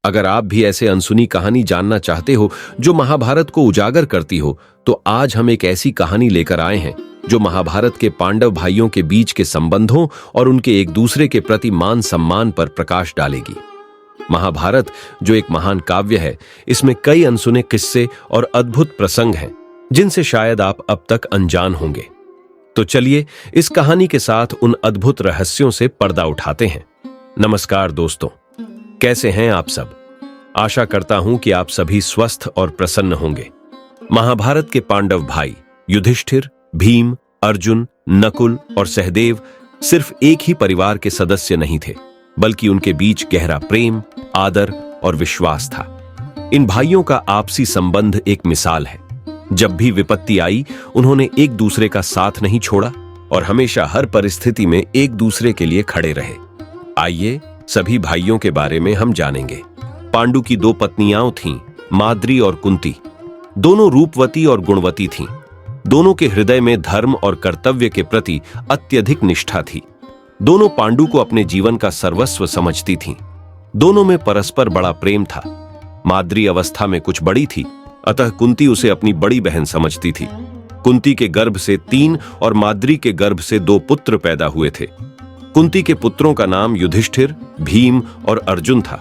अगर आप भी ऐसे अनसुनी कहानी जानना चाहते हो जो महाभारत को उजागर करती हो, तो आज हम एक ऐसी कहानी लेकर आए हैं जो महाभारत के पांडव भाइयों के बीच के संबंधों और उनके एक दूसरे के प्रति मान सम्मान पर प्रकाश डालेगी। महाभारत जो एक महान काव्य है, इसमें कई अनसुने किस्से और अद्भुत प्रसंग हैं जिनसे शायद आप अब तक अनजान होंगे। तो चलिए इस कहानी के साथ उन अद्भुत रहस्यों से पर्दा उठाते हैं। नमस्कार दोस्तों, कैसे हैं आप सब? आशा करता हूं कि आप सभी स्वस्थ और प्रसन्न होंगे। महाभारत के पांडव भाई युधिष्ठिर, भीम, अर्जुन, नकुल और सहदेव सिर्फ एक ही परिवार के सदस्य नहीं थे, बल्कि उनके बीच गहरा प्रेम, आदर और विश्वास था। इन भाइयों का आपसी संबंध एक मिसाल है। जब भी विपत्ति आई, उन्होंने एक दूसरे का साथ नहीं छोड़ा और हमेशा हर परिस्थिति में एक दूसरे के लिए खड़े रहे। आइए सभी भाइयों के बारे में हम जानेंगे। पांडु की दो पत्नियां थीं, माद्री और कुंती। दोनों रूपवती और गुणवती थीं। दोनों के हृदय में धर्म और कर्तव्य के प्रति अत्यधिक निष्ठा थी। दोनों पांडु को अपने जीवन का सर्वस्व समझती थीं। दोनों में परस्पर बड़ा प्रेम था। माद्री अवस्था में कुछ बड़ी थी, अतः कुंती उसे अपनी बड़ी बहन समझती थी। कुंती के गर्भ से 3 और माद्री के गर्भ से 2 पुत्र पैदा हुए थे। कुंती के पुत्रों का नाम युधिष्ठिर, भीम और अर्जुन था।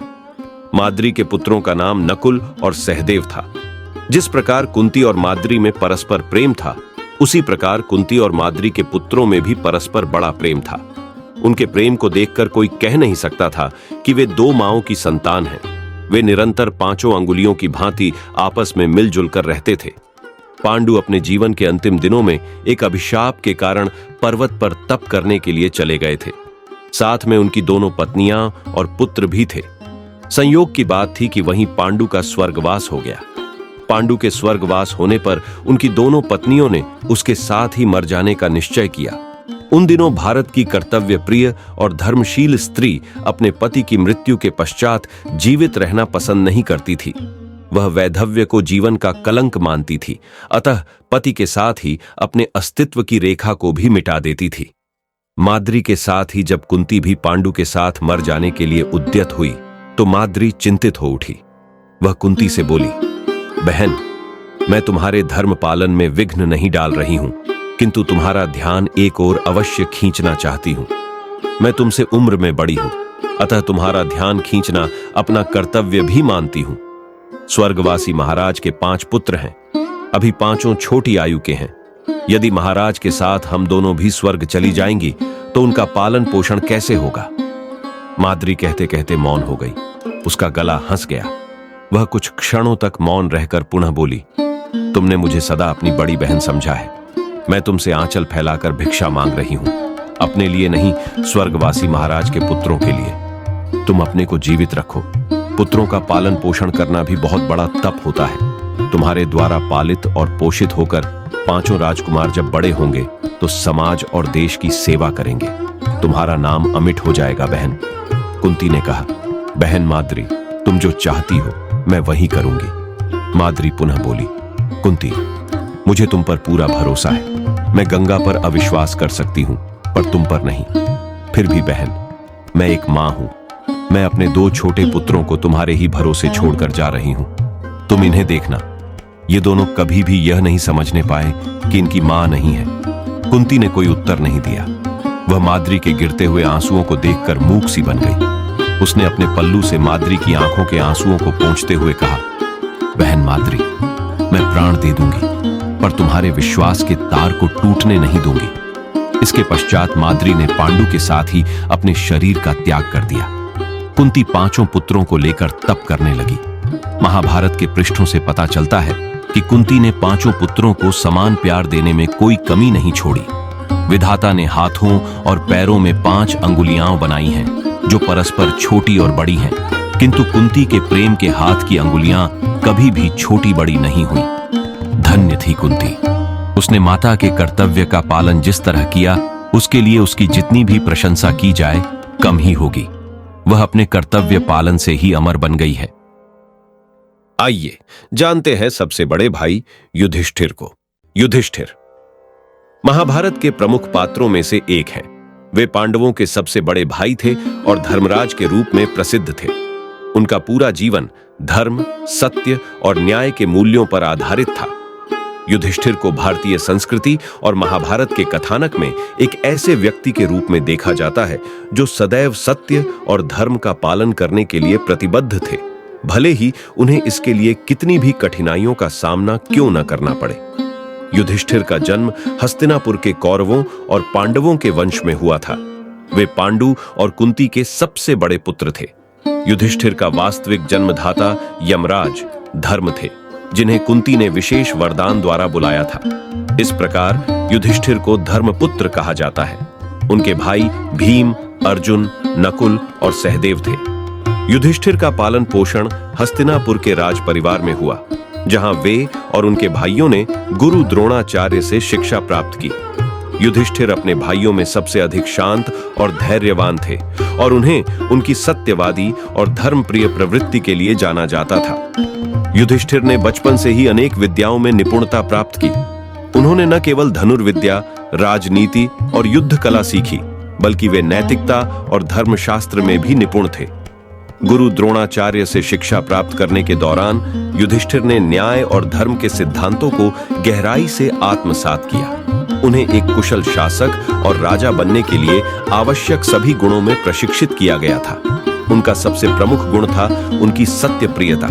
माद्री के पुत्रों का नाम नकुल और सहदेव था। जिस प्रकार कुंती और माद्री में परस्पर प्रेम था, उसी प्रकार कुंती और माद्री के पुत्रों में भी परस्पर बड़ा प्रेम था। उनके प्रेम को देखकर कोई कह नहीं सकता था कि वे 2 माओं की संतान हैं। वे निरंतर 5 अंगुलियों की भांति आपस में मिलजुल कर रहते थे। पांडु अपने जीवन के अंतिम दिनों में एक अभिशाप के कारण पर्वत पर तप करने के लिए चले गए थे। साथ में उनकी दोनों पत्नियां और पुत्र भी थे। संयोग की बात थी कि वहीं पांडु का स्वर्गवास हो गया। पांडु के स्वर्गवास होने पर उनकी दोनों पत्नियों ने उसके साथ ही मर जाने का निश्चय किया। उन दिनों भारत की कर्तव्य प्रिय और धर्मशील स्त्री अपने पति की मृत्यु के पश्चात जीवित रहना पसंद नहीं करती थी। वह वैधव्य को जीवन का कलंक मानती थी, अतः पति के साथ ही अपने अस्तित्व की रेखा को भी मिटा देती थी। माद्री के साथ ही जब कुंती भी पांडु के साथ मर जाने के लिए उद्यत हुई, तो माद्री चिंतित हो उठी। वह कुंती से बोली, बहन, मैं तुम्हारे धर्म पालन में विघ्न नहीं डाल रही हूं, किंतु तुम्हारा ध्यान एक ओर अवश्य खींचना चाहती हूं। मैं तुमसे उम्र में बड़ी हूं, अतः तुम्हारा ध्यान खींचना अपना कर्तव्य भी मानती हूं। स्वर्गवासी महाराज के 5 पुत्र हैं। अभी 5 छोटी आयु के हैं। यदि महाराज के साथ हम दोनों भी स्वर्ग चली जाएंगी, तो उनका पालन पोषण कैसे होगा? माद्री कहते कहते मौन हो गई। उसका गला हंस गया। वह कुछ क्षणों तक मौन रहकर पुनः बोली, तुमने मुझे सदा अपनी बड़ी बहन समझा है। मैं तुमसे आंचल फैलाकर भिक्षा मांग रही हूं, अपने लिए नहीं, स्वर्गवासी महाराज के पुत्रों के लिए। तुम अपने को जीवित रखो। पुत्रों का पालन पोषण करना भी बहुत बड़ा तप होता है। तुम्हारे द्वारा पालित और पोषित होकर 5 राजकुमार जब बड़े होंगे, तो समाज और देश की सेवा करेंगे। तुम्हारा नाम अमिट हो जाएगा बहन। कुंती ने कहा, बहन माद्री, तुम जो चाहती हो मैं वही करूंगी। माद्री पुनः बोली, कुंती, मुझे तुम पर पूरा भरोसा है। मैं गंगा पर अविश्वास कर सकती हूं, पर तुम पर नहीं। फिर भी बहन, मैं एक मां हूं। मैं अपने 2 छोटे पुत्रों को तुम्हारे ही भरोसे छोड़कर जा रही हूं। तुम इन्हें देखना, ये दोनों कभी भी यह नहीं समझने पाए कि इनकी मां नहीं है। कुंती ने कोई उत्तर नहीं दिया। वह माद्री के गिरते हुए आंसुओं को देखकर मूक सी बन गई। उसने अपने पल्लू से माद्री की आंखों के आंसुओं को पोंछते हुए कहा, बहन माद्री, मैं प्राण दे दूंगी, पर तुम्हारे विश्वास के तार को टूटने नहीं दूंगी। इसके पश्चात माद्री ने पांडु के साथ ही अपने शरीर का त्याग कर दिया। कुंती 5 पुत्रों को लेकर तप करने लगी। महाभारत के पृष्ठों से पता चलता है कि कुंती ने 5 पुत्रों को समान प्यार देने में कोई कमी नहीं छोड़ी। विधाता ने हाथों और पैरों में 5 अंगुलियां बनाई हैं, जो परस्पर छोटी और बड़ी हैं, किंतु कुंती के प्रेम के हाथ की अंगुलियां कभी भी छोटी बड़ी नहीं हुई। धन्य थी कुंती। उसने माता के कर्तव्य का पालन जिस तरह किया, उसके लिए उसकी जितनी भी प्रशंसा की जाए कम ही होगी। वह अपने कर्तव्य पालन से ही अमर बन गई है। आइए जानते हैं सबसे बड़े भाई युधिष्ठिर को। युधिष्ठिर महाभारत के प्रमुख पात्रों में से एक हैं। वे पांडवों के सबसे बड़े भाई थे और धर्मराज के रूप में प्रसिद्ध थे। उनका पूरा जीवन धर्म, सत्य और न्याय के मूल्यों पर आधारित था। युधिष्ठिर को भारतीय संस्कृति और महाभारत के कथानक में एक ऐसे व्यक्ति के रूप में देखा जाता है जो सदैव सत्य और धर्म का पालन करने के लिए प्रतिबद्ध थे, भले ही उन्हें इसके लिए कितनी भी कठिनाइयों का सामना क्यों न करना पड़े। युधिष्ठिर का जन्म हस्तिनापुर के कौरवों और पांडवों के वंश में हुआ था। वे पांडु और कुंती के सबसे बड़े पुत्र थे। युधिष्ठिर का वास्तविक जन्मदाता यमराज धर्म थे, जिन्हें कुंती ने विशेष वरदान द्वारा बुलाया था। इस प्रकार युधिष्ठिर को धर्मपुत्र कहा जाता है। उनके भाई भीम, अर्जुन, नकुल और सहदेव थे। युधिष्ठिर का पालन पोषण हस्तिनापुर के राज परिवार में हुआ, जहां वे और उनके भाइयों ने गुरु द्रोणाचार्य से शिक्षा प्राप्त की। युधिष्ठिर अपने भाइयों में सबसे अधिक शांत और धैर्यवान थे और उन्हें उनकी सत्यवादी और धर्मप्रिय प्रवृत्ति के लिए जाना जाता था। युधिष्ठिर ने बचपन से ही अनेक विद्याओं में निपुणता प्राप्त की। उन्होंने न केवल धनुर्विद्या, राजनीति और युद्ध कला सीखी, बल्कि वे नैतिकता और धर्मशास्त्र में भी निपुण थे। गुरु द्रोणाचार्य से शिक्षा प्राप्त करने के दौरान युधिष्ठिर ने न्याय और धर्म के सिद्धांतों को गहराई से आत्मसात किया। उन्हें एक कुशल शासक और राजा बनने के लिए आवश्यक सभी गुणों में प्रशिक्षित किया गया था। उनका सबसे प्रमुख गुण था उनकी सत्यप्रियता।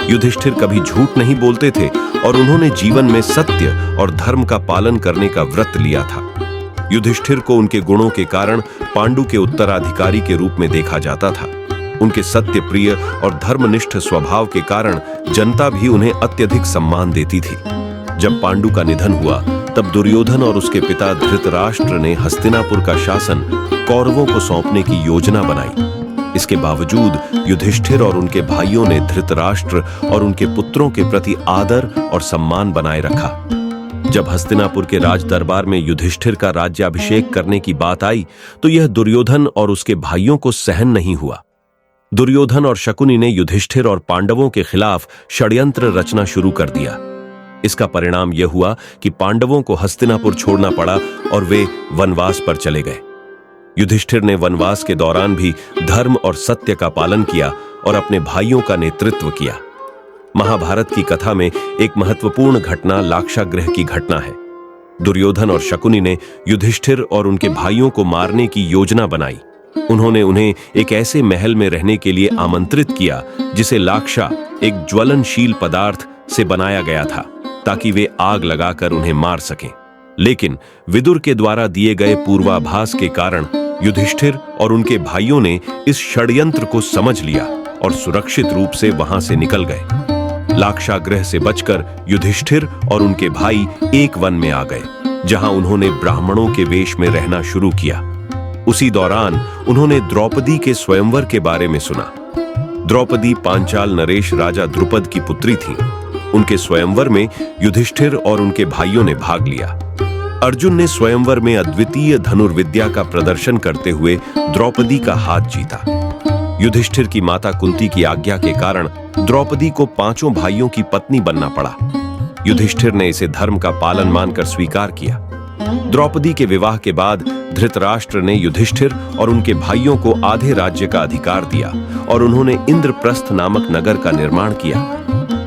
युधिष्ठिर कभी झूठ नहीं बोलते थे और उन्होंने जीवन में सत्य और धर्म का पालन करने का व्रत लिया था। युधिष्ठिर को उनके गुणों के कारण पांडु के उत्तराधिकारी के रूप में देखा जाता था। उनके सत्यप्रिय और धर्मनिष्ठ स्वभाव के कारण जनता भी उन्हें अत्यधिक सम्मान देती थी। जब पांडु का निधन हुआ, तब दुर्योधन और उसके पिता धृतराष्ट्र ने हस्तिनापुर का शासन कौरवों को सौंपने की योजना बनाई। इसके बावजूद युधिष्ठिर और उनके भाइयों ने धृतराष्ट्र और उनके पुत्रों के प्रति आदर और सम्मान बनाए रखा। जब हस्तिनापुर के राज दरबार में युधिष्ठिर का राज्याभिषेक करने की बात आई, तो यह दुर्योधन और उसके भाइयों को सहन नहीं हुआ। दुर्योधन और शकुनी ने युधिष्ठिर और पांडवों के खिलाफ षड्यंत्र रचना शुरू कर दिया। इसका परिणाम यह हुआ कि पांडवों को हस्तिनापुर छोड़ना पड़ा और वे वनवास पर चले गए। युधिष्ठिर ने वनवास के दौरान भी धर्म और सत्य का पालन किया और अपने भाइयों का नेतृत्व किया। महाभारत की कथा में एक महत्वपूर्ण घटना लाक्षागृह की घटना है। दुर्योधन और शकुनी ने युधिष्ठिर और उनके भाइयों को मारने की योजना बनाई। उन्होंने उन्हें एक ऐसे महल में रहने के लिए आमंत्रित किया जिसे लाक्षा, एक ज्वलनशील पदार्थ से बनाया गया था, ताकि वे आग लगाकर उन्हें मार सकें। लेकिन विदुर के द्वारा दिए गए पूर्वाभास के कारण युधिष्ठिर और उनके भाइयों ने इस षड्यंत्र को समझ लिया और सुरक्षित रूप से वहां से निकल गए। लाक्षागृह से बचकर युधिष्ठिर और उनके भाई एक वन में आ गए, जहां उन्होंने ब्राह्मणों के वेश में रहना शुरू किया। उसी दौरान उन्होंने द्रौपदी के स्वयंवर के बारे में सुना। द्रौपदी पांचाल नरेश राजा द्रुपद की पुत्री थी। उनके स्वयंवर में युधिष्ठिर और उनके भाइयों ने भाग लिया। अर्जुन ने स्वयंवर में अद्वितीय धनुर्विद्या का प्रदर्शन करते हुए द्रौपदी का हाथ जीता। युधिष्ठिर की माता कुंती की आज्ञा के कारण द्रौपदी को 5 भाइयों की पत्नी बनना पड़ा। युधिष्ठिर ने इसे धर्म का पालन मानकर स्वीकार किया। द्रौपदी के विवाह के बाद धृतराष्ट्र ने युधिष्ठिर और उनके भाइयों को आधे राज्य का अधिकार दिया और उन्होंने इंद्रप्रस्थ नामक नगर का निर्माण किया।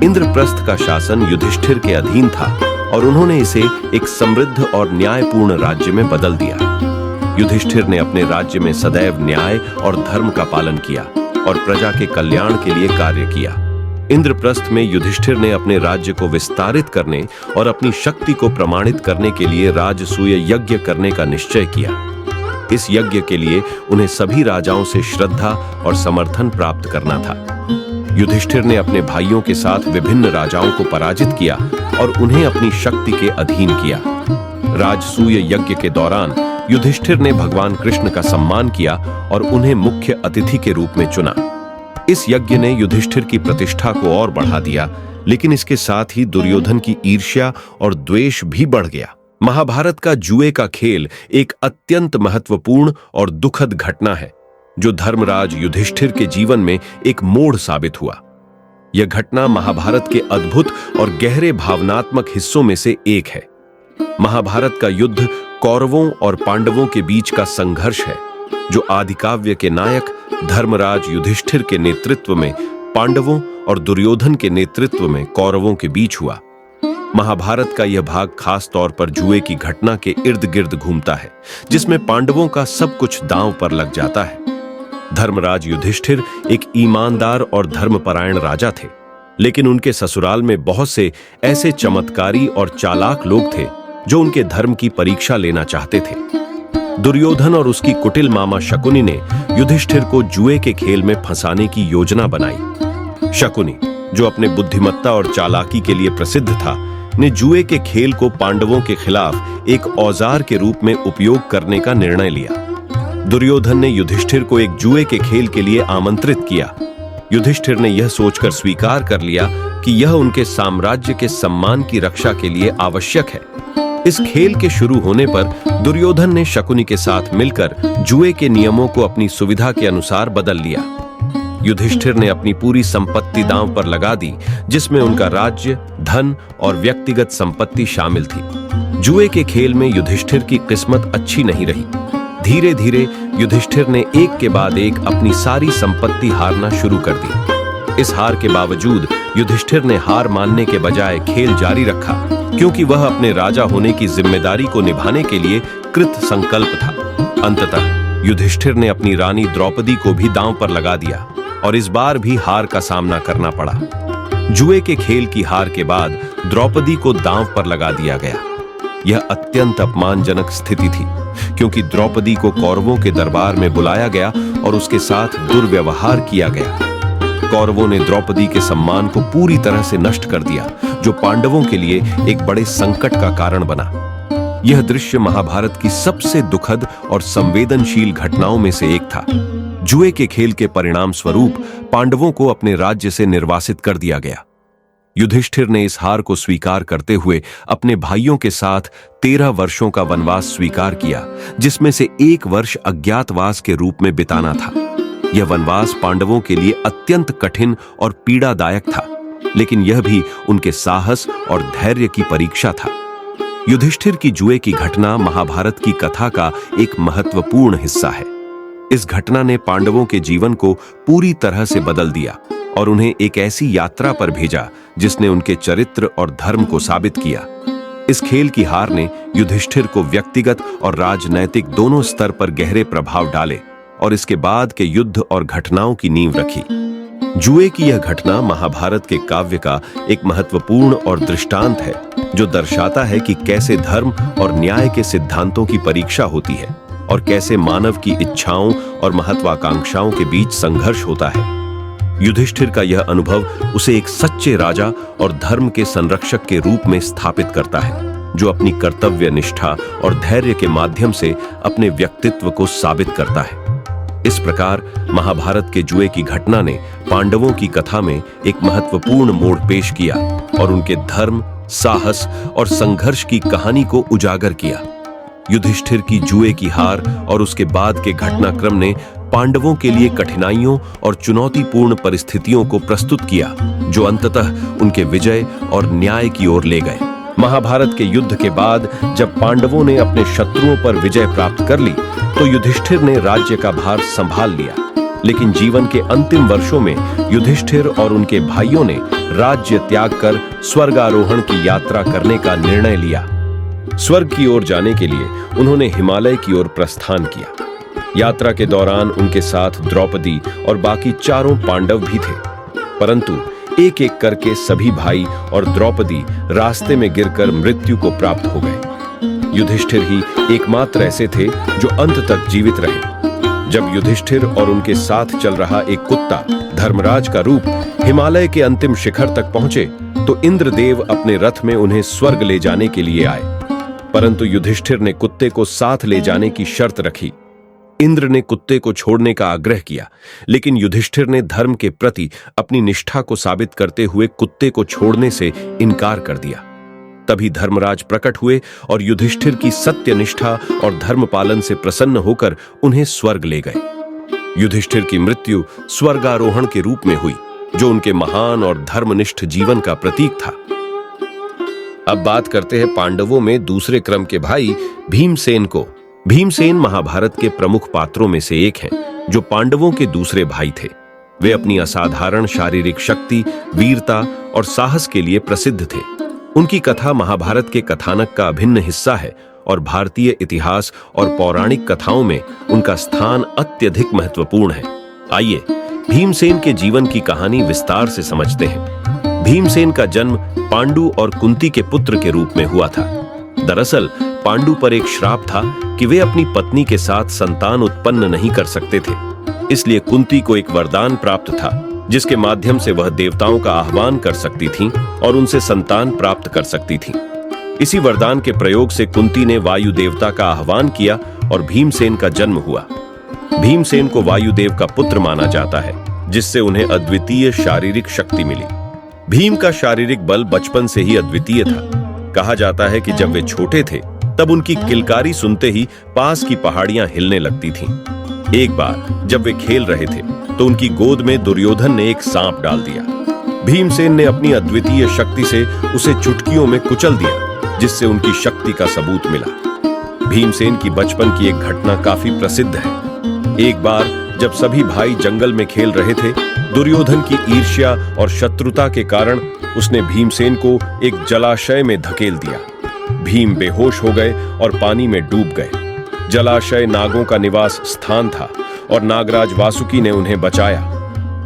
इंद्रप्रस्थ का शासन युधिष्ठिर के अधीन था और उन्होंने इसे एक समृद्ध और न्यायपूर्ण राज्य में बदल दिया। युधिष्ठिर ने अपने राज्य में सदैव न्याय और धर्म का पालन किया और प्रजा के कल्याण के लिए कार्य किया। इंद्रप्रस्थ में युधिष्ठिर ने अपने राज्य को विस्तारित करने और अपनी शक्ति को प्रमाणित करने के लिए राजसूय यज्ञ करने का निश्चय किया। इस यज्ञ के लिए उन्हें सभी राजाओं से श्रद्धा और समर्थन प्राप्त करना था। युधिष्ठिर ने अपने भाइयों के साथ विभिन्न राजाओं को पराजित किया और उन्हें अपनी शक्ति के अधीन किया। राजसूय यज्ञ के दौरान युधिष्ठिर ने भगवान कृष्ण का सम्मान किया और उन्हें मुख्य अतिथि के रूप में चुना। इस यज्ञ ने युधिष्ठिर की प्रतिष्ठा को और बढ़ा दिया, लेकिन इसके साथ ही दुर्योधन की ईर्ष्या और द्वेष भी बढ़ गया। महाभारत का जुए का खेल एक अत्यंत महत्वपूर्ण और दुखद घटना है, जो धर्मराज युधिष्ठिर के जीवन में एक मोड़ साबित हुआ। यह घटना महाभारत के अद्भुत और गहरे भावनात्मक हिस्सों में से एक है। महाभारत का युद्ध कौरवों और पांडवों के बीच का संघर्ष है, जो आदिकाव्य के नायक धर्मराज युधिष्ठिर के नेतृत्व में पांडवों और दुर्योधन के नेतृत्व में कौरवों के बीच हुआ। महाभारत का यह भाग खास तौर पर जुए की घटना के इर्द गिर्द घूमता है, जिसमें पांडवों का सब कुछ दांव पर लग जाता है। धर्मराज युधिष्ठिर एक ईमानदार और धर्मपरायण राजा थे, लेकिन उनके ससुराल में बहुत से ऐसे चमत्कारी और चालाक लोग थे जो उनके धर्म की परीक्षा लेना चाहते थे। दुर्योधन और उसकी कुटिल मामा शकुनी ने युधिष्ठिर को जुए के खेल में फंसाने की योजना बनाई। शकुनी, जो अपने बुद्धिमत्ता और चालाकी के लिए प्रसिद्ध था, ने जुए के खेल को पांडवों के खिलाफ एक औजार के रूप में उपयोग करने का निर्णय लिया। दुर्योधन ने युधिष्ठिर को एक जुए के खेल के लिए आमंत्रित किया। युधिष्ठिर ने यह सोचकर स्वीकार कर लिया कि यह उनके साम्राज्य के सम्मान की रक्षा के लिए आवश्यक है। इस खेल के शुरू होने पर दुर्योधन ने शकुनी के साथ मिलकर जुए के नियमों को अपनी सुविधा के अनुसार बदल लिया। युधिष्ठिर ने अपनी पूरी संपत्ति दांव पर लगा दी, जिसमें उनका राज्य, धन और व्यक्तिगत संपत्ति शामिल थी। जुए के खेल में युधिष्ठिर की किस्मत अच्छी नहीं रही। धीरे धीरे युधिष्ठिर ने एक के बाद एक अपनी सारी संपत्ति हारना शुरू कर दी। इस हार के बावजूद युधिष्ठिर ने हार मानने के बजाय खेल जारी रखा, क्योंकि वह अपने राजा होने की जिम्मेदारी को निभाने के लिए कृत संकल्प था। अंततः युधिष्ठिर ने अपनी रानी द्रौपदी को भी दांव पर लगा दिया और इस बार भी हार का सामना करना पड़ा। जुए के खेल की हार के बाद द्रौपदी को दांव पर लगा दिया गया। यह अत्यंत अपमानजनक स्थिति थी, क्योंकि द्रौपदी को कौरवों के दरबार में बुलाया गया और उसके साथ दुर्व्यवहार किया गया। कौरवों ने द्रौपदी के सम्मान को पूरी तरह से नष्ट कर दिया, जो पांडवों के लिए एक बड़े संकट का कारण बना। यह दृश्य महाभारत की सबसे दुखद और संवेदनशील घटनाओं में से एक था। जुए के खेल के परिणाम स्वरूप पांडवों को अपने राज्य से निर्वासित कर दिया गया। युधिष्ठिर ने इस हार को स्वीकार करते हुए अपने भाइयों के साथ 13 वर्षों का वनवास स्वीकार किया, जिसमें से 1 वर्ष अज्ञातवास के रूप में बिताना था। यह वनवास पांडवों के लिए अत्यंत कठिन और पीड़ादायक था, लेकिन यह भी उनके साहस और धैर्य की परीक्षा था। युधिष्ठिर की जुए की घटना महाभारत की कथा का एक महत्वपूर्ण हिस्सा है। इस घटना ने पांडवों के जीवन को पूरी तरह से बदल दिया और उन्हें एक ऐसी यात्रा पर भेजा जिसने उनके चरित्र और धर्म को साबित किया। इस खेल की हार ने युधिष्ठिर को व्यक्तिगत और राजनैतिक दोनों स्तर पर गहरे प्रभाव डाले और इसके बाद के युद्ध और घटनाओं की नींव रखी। जुए की यह घटना महाभारत के काव्य का एक महत्वपूर्ण और दृष्टांत है, जो दर्शाता है कि कैसे धर्म और न्याय के सिद्धांतों की परीक्षा होती है और कैसे मानव की इच्छाओं और महत्वाकांक्षाओं के बीच संघर्ष होता है। युधिष्ठिर का यह अनुभव उसे एक सच्चे राजा और धर्म के संरक्षक के रूप में स्थापित करता है, जो अपनी कर्तव्य निष्ठा और धैर्य के माध्यम से अपने व्यक्तित्व को साबित करता है। इस प्रकार महाभारत के जुए की घटना ने पांडवों की कथा में एक महत्वपूर्ण मोड़ पेश किया और उनके धर्म, साहस और संघर्ष की कहानी को उजागर किया। युधिष्ठिर की जुए की हार और उसके बाद के घटनाक्रम ने पांडवों के लिए कठिनाइयों और चुनौतीपूर्ण परिस्थितियों को प्रस्तुत किया, जो अंततः उनके विजय और न्याय की ओर ले गए। महाभारत के युद्ध के बाद जब पांडवों ने अपने शत्रुओं पर विजय प्राप्त कर ली, तो युधिष्ठिर ने राज्य का भार संभाल लिया। लेकिन जीवन के अंतिम वर्षों में युधिष्ठिर और उनके भाइयों ने राज्य त्याग कर स्वर्गारोहण की यात्रा करने का निर्णय लिया। स्वर्ग की ओर जाने के लिए उन्होंने हिमालय की ओर प्रस्थान किया। यात्रा के दौरान उनके साथ द्रौपदी और बाकी 4 पांडव भी थे, परंतु एक एक करके सभी भाई और द्रौपदी रास्ते में गिरकर मृत्यु को प्राप्त हो गए। युधिष्ठिर ही एकमात्र ऐसे थे जो अंत तक जीवित रहे। जब युधिष्ठिर और उनके साथ चल रहा एक कुत्ता धर्मराज का रूप हिमालय के अंतिम शिखर तक पहुंचे, तो इंद्रदेव अपने रथ में उन्हें स्वर्ग ले जाने के लिए आए, परंतु युधिष्ठिर ने कुत्ते को साथ ले जाने की शर्त रखी। इंद्र ने कुत्ते को छोड़ने का आग्रह किया, लेकिन युधिष्ठिर ने धर्म के प्रति अपनी निष्ठा को साबित करते हुए कुत्ते को छोड़ने से इनकार कर दिया। तभी धर्मराज प्रकट हुए और युधिष्ठिर की सत्यनिष्ठा और धर्म पालन से प्रसन्न होकर उन्हें स्वर्ग ले गए। युधिष्ठिर की मृत्यु स्वर्गारोहण के रूप में हुई, जो उनके महान और धर्मनिष्ठ जीवन का प्रतीक था। अब बात करते हैं पांडवों में दूसरे क्रम के भाई भीमसेन को, भीमसेन महाभारत के प्रमुख पात्रों में से एक हैं, जो पांडवों के दूसरे भाई थे। वे अपनी असाधारण शारीरिक शक्ति, वीरता और साहस के लिए प्रसिद्ध थे। उनकी कथा महाभारत के कथानक का अभिन्न हिस्सा है और भारतीय इतिहास और पौराणिक कथाओं में उनका स्थान अत्यधिक महत्वपूर्ण है। आइए भीमसेन के जीवन की कहानी विस्तार से समझते हैं। भीमसेन का जन्म पांडु और कुंती के पुत्र के रूप में हुआ था। दरअसल पांडु पर एक श्राप था कि वे अपनी पत्नी के साथ संतान उत्पन्न नहीं कर सकते थे। इसलिए कुंती को एक वरदान प्राप्त था, जिसके माध्यम से वह देवताओं का आह्वान कर सकती थीं और उनसे संतान प्राप्त कर सकती थीं। इसी वरदान के प्रयोग से कुंती ने वायु देवता का आह्वान किया और भीमसेन का जन्म हुआ। भीमसेन को वायुदेव का पुत्र माना जाता है, जिससे उन्हें अद्वितीय शारीरिक शक्ति मिली। भीम का शारीरिक बल बचपन से ही अद्वितीय था। कहा जाता है कि जब वे छोटे थे तब उनकी किलकारी सुनते ही पास की पहाड़ियां हिलने लगती थीं। एक बार जब वे खेल रहे थे तो उनकी गोद में दुर्योधन ने एक सांप डाल दिया। भीमसेन ने अपनी अद्वितीय शक्ति से उसे चुटकियों में कुचल दिया, जिससे उनकी शक्ति का सबूत मिला। भीमसेन की बचपन की एक घटना काफी प्रसिद्ध है। एक बार जब सभी भाई जंगल में खेल रहे थे, दुर्योधन की ईर्ष्या और शत्रुता के कारण उसने भीमसेन को एक जलाशय में धकेल दिया। भीम बेहोश हो गए और पानी में डूब गए। जलाशय नागों का निवास स्थान था और नागराज वासुकी ने उन्हें बचाया।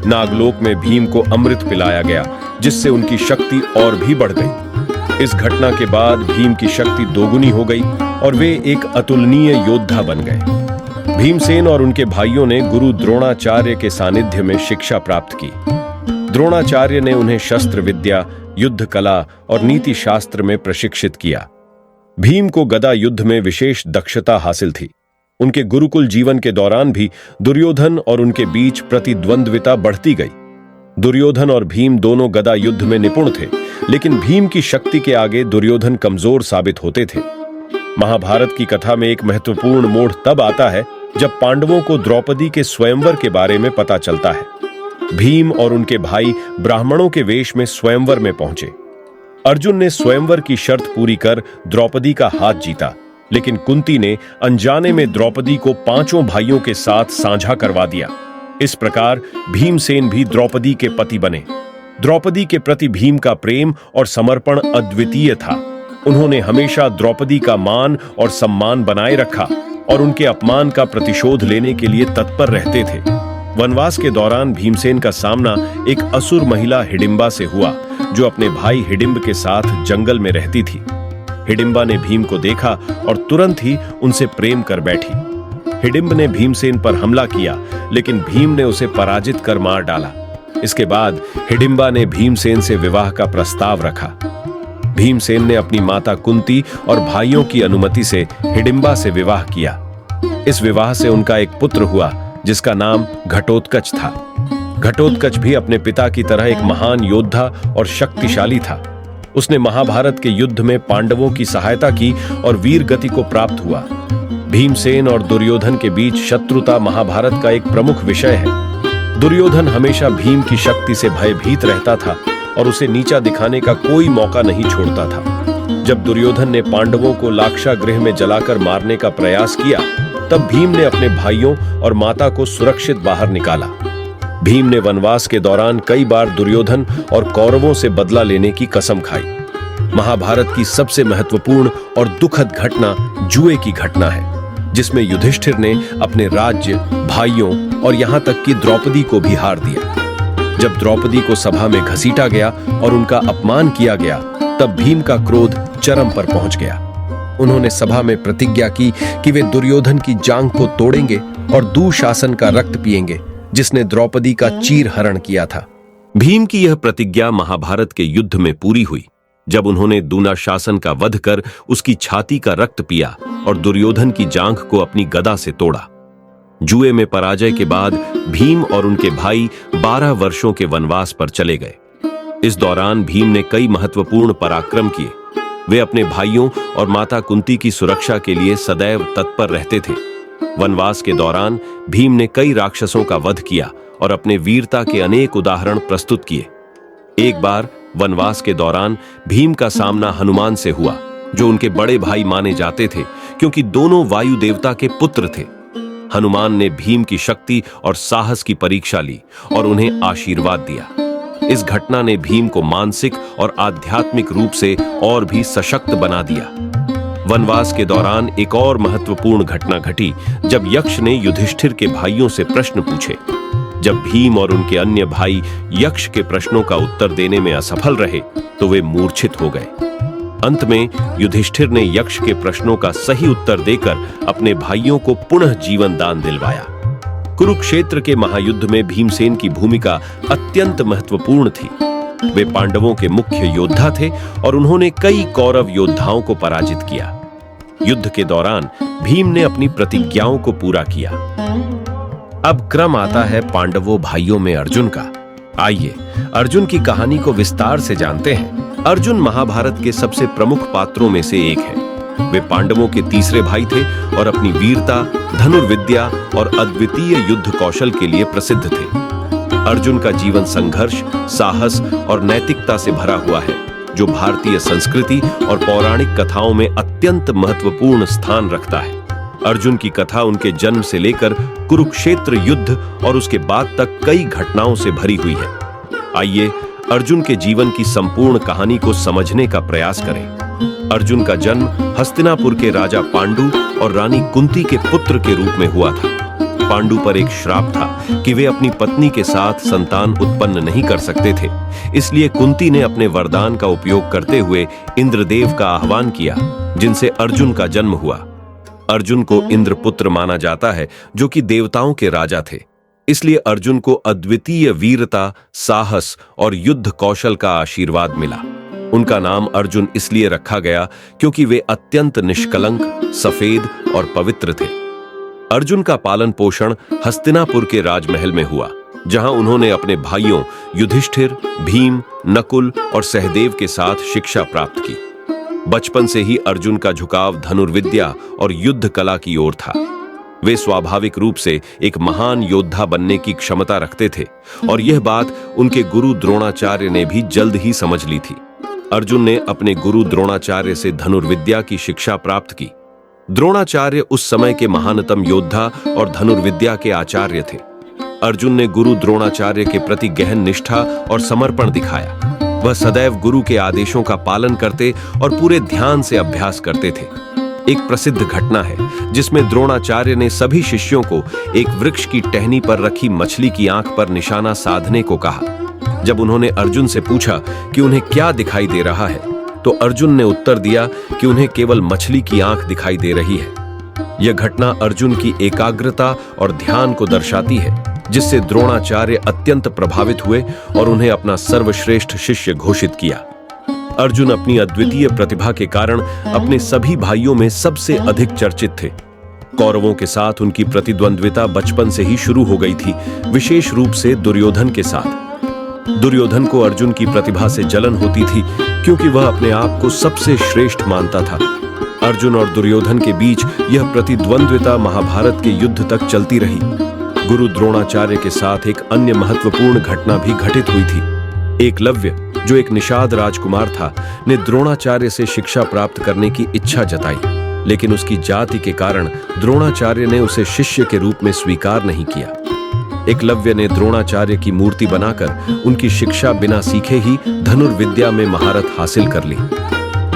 नागलोक में भीम को अमृत पिलाया गया, जिससे उनकी शक्ति और भी बढ़ गई। इस घटना के बाद भीम की शक्ति दोगुनी हो गई और वे एक अतुलनीय योद्धा बन गए। भीमसेन और उनके भाइयों ने गुरु द्रोणाचार्य के सानिध्य में शिक्षा प्राप्त की। द्रोणाचार्य ने उन्हें शस्त्र विद्या, युद्ध कला और नीति शास्त्र में प्रशिक्षित किया। भीम को गदा युद्ध में विशेष दक्षता हासिल थी। उनके गुरुकुल जीवन के दौरान भी दुर्योधन और उनके बीच प्रतिद्वंद्विता बढ़ती गई। दुर्योधन और भीम दोनों गदा युद्ध में निपुण थे, लेकिन भीम की शक्ति के आगे दुर्योधन कमजोर साबित होते थे। महाभारत की कथा में एक महत्वपूर्ण मोड़ तब आता है जब पांडवों को द्रौपदी के स्वयंवर के बारे में पता चलता है। भीम और उनके भाई ब्राह्मणों के वेश में स्वयंवर में पहुंचे। अर्जुन ने स्वयंवर की शर्त पूरी कर द्रौपदी का हाथ जीता, लेकिन कुंती ने अनजाने में द्रौपदी को पांचों भाइयों के साथ साझा करवा दिया। इस प्रकार भीमसेन भी द्रौपदी के पति बने। द्रौपदी के प्रति भीम का प्रेम और समर्पण अद्वितीय था। उन्होंने हमेशा द्रौपदी का मान और सम्मान बनाए रखा और उनके अपमान का प्रतिशोध लेने के लिए तत्पर रहते थे। वनवास के दौरान भीमसेन का सामना एक असुर महिला हिडिंबा से हुआ, जो अपने भाई हिडिंब के साथ जंगल में रहती थी। हिडिंबा ने भीम को देखा और तुरंत ही उनसे प्रेम कर बैठी। हिडिंब ने भीमसेन पर हमला किया, लेकिन भीम ने उसे पराजित कर मार डाला। इसके बाद हिडिंबा ने भीमसेन से विवाह का प्रस्ताव रखा। भीमसेन ने अपनी माता कुंती और भाइयों की अनुमति से हिडिंबा से विवाह किया। इस विवाह से उनका एक पुत्र हुआ, जिसका नाम घटोत्कच था। घटोत्कच भी अपने पिता की तरह एक महान योद्धा और शक्तिशाली था। उसने महाभारत के युद्ध में पांडवों की सहायता की और वीर गति को प्राप्त हुआ। भीमसेन और दुर्योधन के बीच शत्रुता महाभारत का एक प्रमुख विषय है। दुर्योधन हमेशा भीम की शक्ति से भयभीत रहता था और उसे नीचा दिखाने का कोई मौका नहीं छोड़ता था। जब दुर्योधन ने पांडवों को लाक्षागृह में जलाकर मारने का प्रयास किया, तब भीम ने अपने भाइयों और माता को सुरक्षित बाहर निकाला। भीम ने वनवास के दौरान कई बार दुर्योधन और कौरवों से बदला लेने की कसम खाई। महाभारत की सबसे महत्वपूर्ण और दुखद घटना जुए की घटना है, जिसमें युधिष्ठिर ने अपने राज्य, भाइयों और यहां तक कि द्रौपदी को भी हार दिया। जब द्रौपदी को सभा में घसीटा गया और उनका अपमान किया गया, तब भीम का क्रोध चरम पर पहुंच गया। उन्होंने सभा में प्रतिज्ञा की कि वे दुर्योधन की जांघ को तोड़ेंगे और दुशासन का रक्त पिएंगे, जिसने द्रौपदी का चीरहरण किया था। भीम की यह प्रतिज्ञा महाभारत के युद्ध में पूरी हुई, जब उन्होंने दुशासन का वध कर उसकी छाती का रक्त पिया और दुर्योधन की जांघ को अपनी गदा से तोड़ा। जुए में पराजय के बाद भीम और उनके भाई 12 वर्षों के वनवास पर चले गए। इस दौरान भीम ने कई महत्वपूर्ण पराक्रम किए। वे अपने भाइयों और माता कुंती की सुरक्षा के लिए सदैव तत्पर रहते थे। वनवास के दौरान भीम ने कई राक्षसों का वध किया और अपने वीरता के अनेक उदाहरण प्रस्तुत किए। एक बार वनवास के दौरान भीम का सामना हनुमान से हुआ, जो उनके बड़े भाई माने जाते थे, क्योंकि दोनों वायु देवता के पुत्र थे। हनुमान ने भीम की शक्ति और साहस की परीक्षा ली और उन्हें आशीर्वाद दिया। इस घटना ने भीम को मानसिक और आध्यात्मिक रूप से और भी सशक्त बना दिया। वनवास के दौरान एक और महत्वपूर्ण घटना घटी जब यक्ष ने युधिष्ठिर के भाइयों से प्रश्न पूछे। जब भीम और उनके अन्य भाई यक्ष के प्रश्नों का उत्तर देने में असफल रहे तो वे मूर्छित हो गए। अंत में युधिष्ठिर ने यक्ष के प्रश्नों का सही उत्तर देकर अपने भाइयों को पुनः जीवन दान दिलवाया। कुरुक्षेत्र के महायुद्ध में भीमसेन की भूमिका अत्यंत महत्वपूर्ण थी। वे पांडवों के मुख्य योद्धा थे और उन्होंने कई कौरव योद्धाओं को पराजित किया। युद्ध के दौरान भीम ने अपनी प्रतिज्ञाओं को पूरा किया। अब क्रम आता है पांडवों भाइयों में अर्जुन का। आइए अर्जुन की कहानी को विस्तार से जानते हैं। अर्जुन महाभारत के सबसे प्रमुख पात्रों में से एक है। वे पांडवों के तीसरे भाई थे और अपनी वीरता, धनुर्विद्या और अद्वितीय युद्ध कौशल के लिए प्रसिद्ध थे। अर्जुन का जीवन संघर्ष, साहस और नैतिकता से भरा हुआ है, जो भारतीय संस्कृति और पौराणिक कथाओं में अत्यंत महत्वपूर्ण स्थान रखता है। अर्जुन की कथा उनके जन्म से लेकर कुरुक्षेत्र युद्ध और उसके बाद तक कई घटनाओं से भरी हुई है। आइए अर्जुन के जीवन की संपूर्ण कहानी को समझने का प्रयास करें। अर्जुन का जन्म हस्तिनापुर के राजा पांडु और रानी कुंती के पुत्र के रूप में हुआ था। पांडु पर एक श्राप था कि वे अपनी पत्नी के साथ संतान उत्पन्न नहीं कर सकते थे। इसलिए कुंती ने अपने वरदान का उपयोग करते हुए इंद्रदेव का आह्वान किया, जिनसे अर्जुन का जन्म हुआ। अर्जुन को इंद्रपुत्र माना जाता है, जो कि देवताओं के राजा थे। इसलिए अर्जुन को अद्वितीय वीरता, साहस और युद्ध कौशल का आशीर्वाद मिला। उनका नाम अर्जुन इसलिए रखा गया क्योंकि वे अत्यंत निष्कलंक, सफेद और पवित्र थे। अर्जुन का पालन पोषण हस्तिनापुर के राजमहल में हुआ, जहां उन्होंने अपने भाइयों युधिष्ठिर, भीम, नकुल और सहदेव के साथ शिक्षा प्राप्त की। बचपन से ही अर्जुन का झुकाव धनुर्विद्या और युद्ध कला की ओर था। वे स्वाभाविक रूप से एक महान योद्धा बनने की क्षमता रखते थे और यह बात उनके गुरु द्रोणाचार्य ने भी जल्द ही समझ ली थी। अर्जुन ने अपने गुरु द्रोणाचार्य से धनुर्विद्या की शिक्षा प्राप्त की। द्रोणाचार्य उस समय के महानतम योद्धा और धनुर्विद्या के आचार्य थे। अर्जुन ने गुरु द्रोणाचार्य के प्रति गहन निष्ठा और समर्पण दिखाया। वह सदैव गुरु के आदेशों का पालन करते और पूरे ध्यान से अभ्यास करते थे। एक प्रसिद्ध घटना है जिसमें द्रोणाचार्य ने सभी शिष्यों को एक वृक्ष की टहनी पर रखी मछली की आंख पर निशाना साधने को कहा। जब उन्होंने अर्जुन से पूछा कि उन्हें क्या दिखाई दे रहा है, तो अर्जुन ने उत्तर दिया कि उन्हें केवल मछली की आंख दिखाई दे रही है। यह घटना अर्जुन की एकाग्रता और ध्यान को दर्शाती है, जिससे द्रोणाचार्य अत्यंत प्रभावित हुए और उन्हें अपना सर्वश्रेष्ठ शिष्य घोषित किया। अर्जुन अपनी अद्वितीय प्रतिभा के कारण अपने सभी भाइयों में सबसे अधिक चर्चित थे। कौरवों के साथ उनकी प्रतिद्वंद्विता बचपन से ही शुरू हो गई थी, विशेष रूप से दुर्योधन के साथ। दुर्योधन को अर्जुन की प्रतिभा से जलन होती थी, क्योंकि वह अपने आप को सबसे श्रेष्ठ मानता था। अर्जुन और दुर्योधन के बीच यह प्रतिद्वंद्विता महाभारत के युद्ध तक चलती रही। गुरु द्रोणाचार्य के साथ एक अन्य महत्वपूर्ण घटना भी घटित हुई थी। एकलव्य, जो एक निषाद राजकुमार था, ने द्रोणाचार्य से शिक्षा प्राप्त करने की इच्छा जताई, लेकिन उसकी जाति के कारण द्रोणाचार्य ने उसे शिष्य के रूप में स्वीकार नहीं किया। एकलव्य ने द्रोणाचार्य की मूर्ति बनाकर उनकी शिक्षा बिना सीखे ही धनुर्विद्या में महारत हासिल कर ली।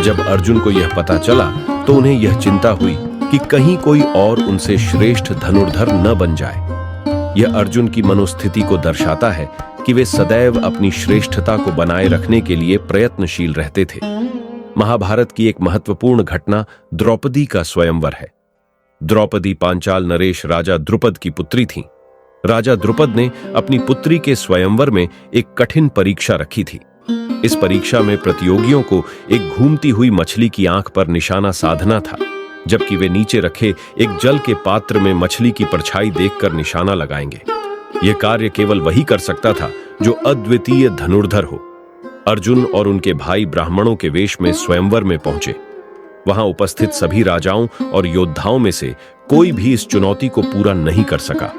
जब अर्जुन को यह पता चला तो उन्हें यह चिंता हुई कि कहीं कोई और उनसे श्रेष्ठ धनुर्धर न बन जाए। यह अर्जुन की मनोस्थिति को दर्शाता है कि वे सदैव अपनी श्रेष्ठता को बनाए रखने के लिए प्रयत्नशील रहते थे। महाभारत की एक महत्वपूर्ण घटना द्रौपदी का स्वयंवर है। द्रौपदी पांचाल नरेश राजा द्रुपद की पुत्री थी। राजा द्रुपद ने अपनी पुत्री के स्वयंवर में एक कठिन परीक्षा रखी थी। इस परीक्षा में प्रतियोगियों को एक घूमती हुई मछली की आंख पर निशाना साधना था, जबकि वे नीचे रखे एक जल के पात्र में मछली की परछाई देखकर निशाना लगाएंगे। यह कार्य केवल वही कर सकता था जो अद्वितीय धनुर्धर हो। अर्जुन और उनके भाई ब्राह्मणों के वेश में स्वयंवर में पहुंचे। वहां उपस्थित सभी राजाओं और योद्धाओं में से कोई भी इस चुनौती को पूरा नहीं कर सका।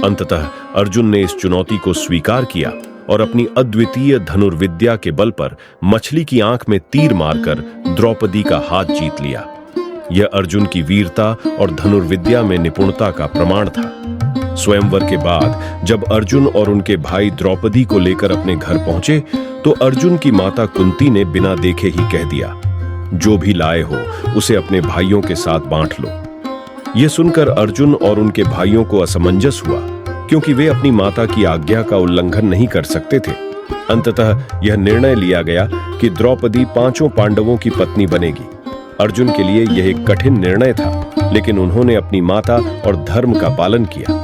अंततः अर्जुन ने इस चुनौती को स्वीकार किया और अपनी अद्वितीय धनुर्विद्या के बल पर मछली की आंख में तीर मारकर द्रौपदी का हाथ जीत लिया। यह अर्जुन की वीरता और धनुर्विद्या में निपुणता का प्रमाण था। स्वयंवर के बाद जब अर्जुन और उनके भाई द्रौपदी को लेकर अपने घर पहुंचे तो अर्जुन की माता कुंती ने बिना देखे ही कह दिया, जो भी लाए हो उसे अपने भाइयों के साथ बांट लो। यह सुनकर अर्जुन और उनके भाइयों को असमंजस हुआ, क्योंकि वे अपनी माता की आज्ञा का उल्लंघन नहीं कर सकते थे। अंततः यह निर्णय लिया गया कि द्रौपदी 5 पांडवों की पत्नी बनेगी। अर्जुन के लिए यह एक कठिन निर्णय था, लेकिन उन्होंने अपनी माता और धर्म का पालन किया।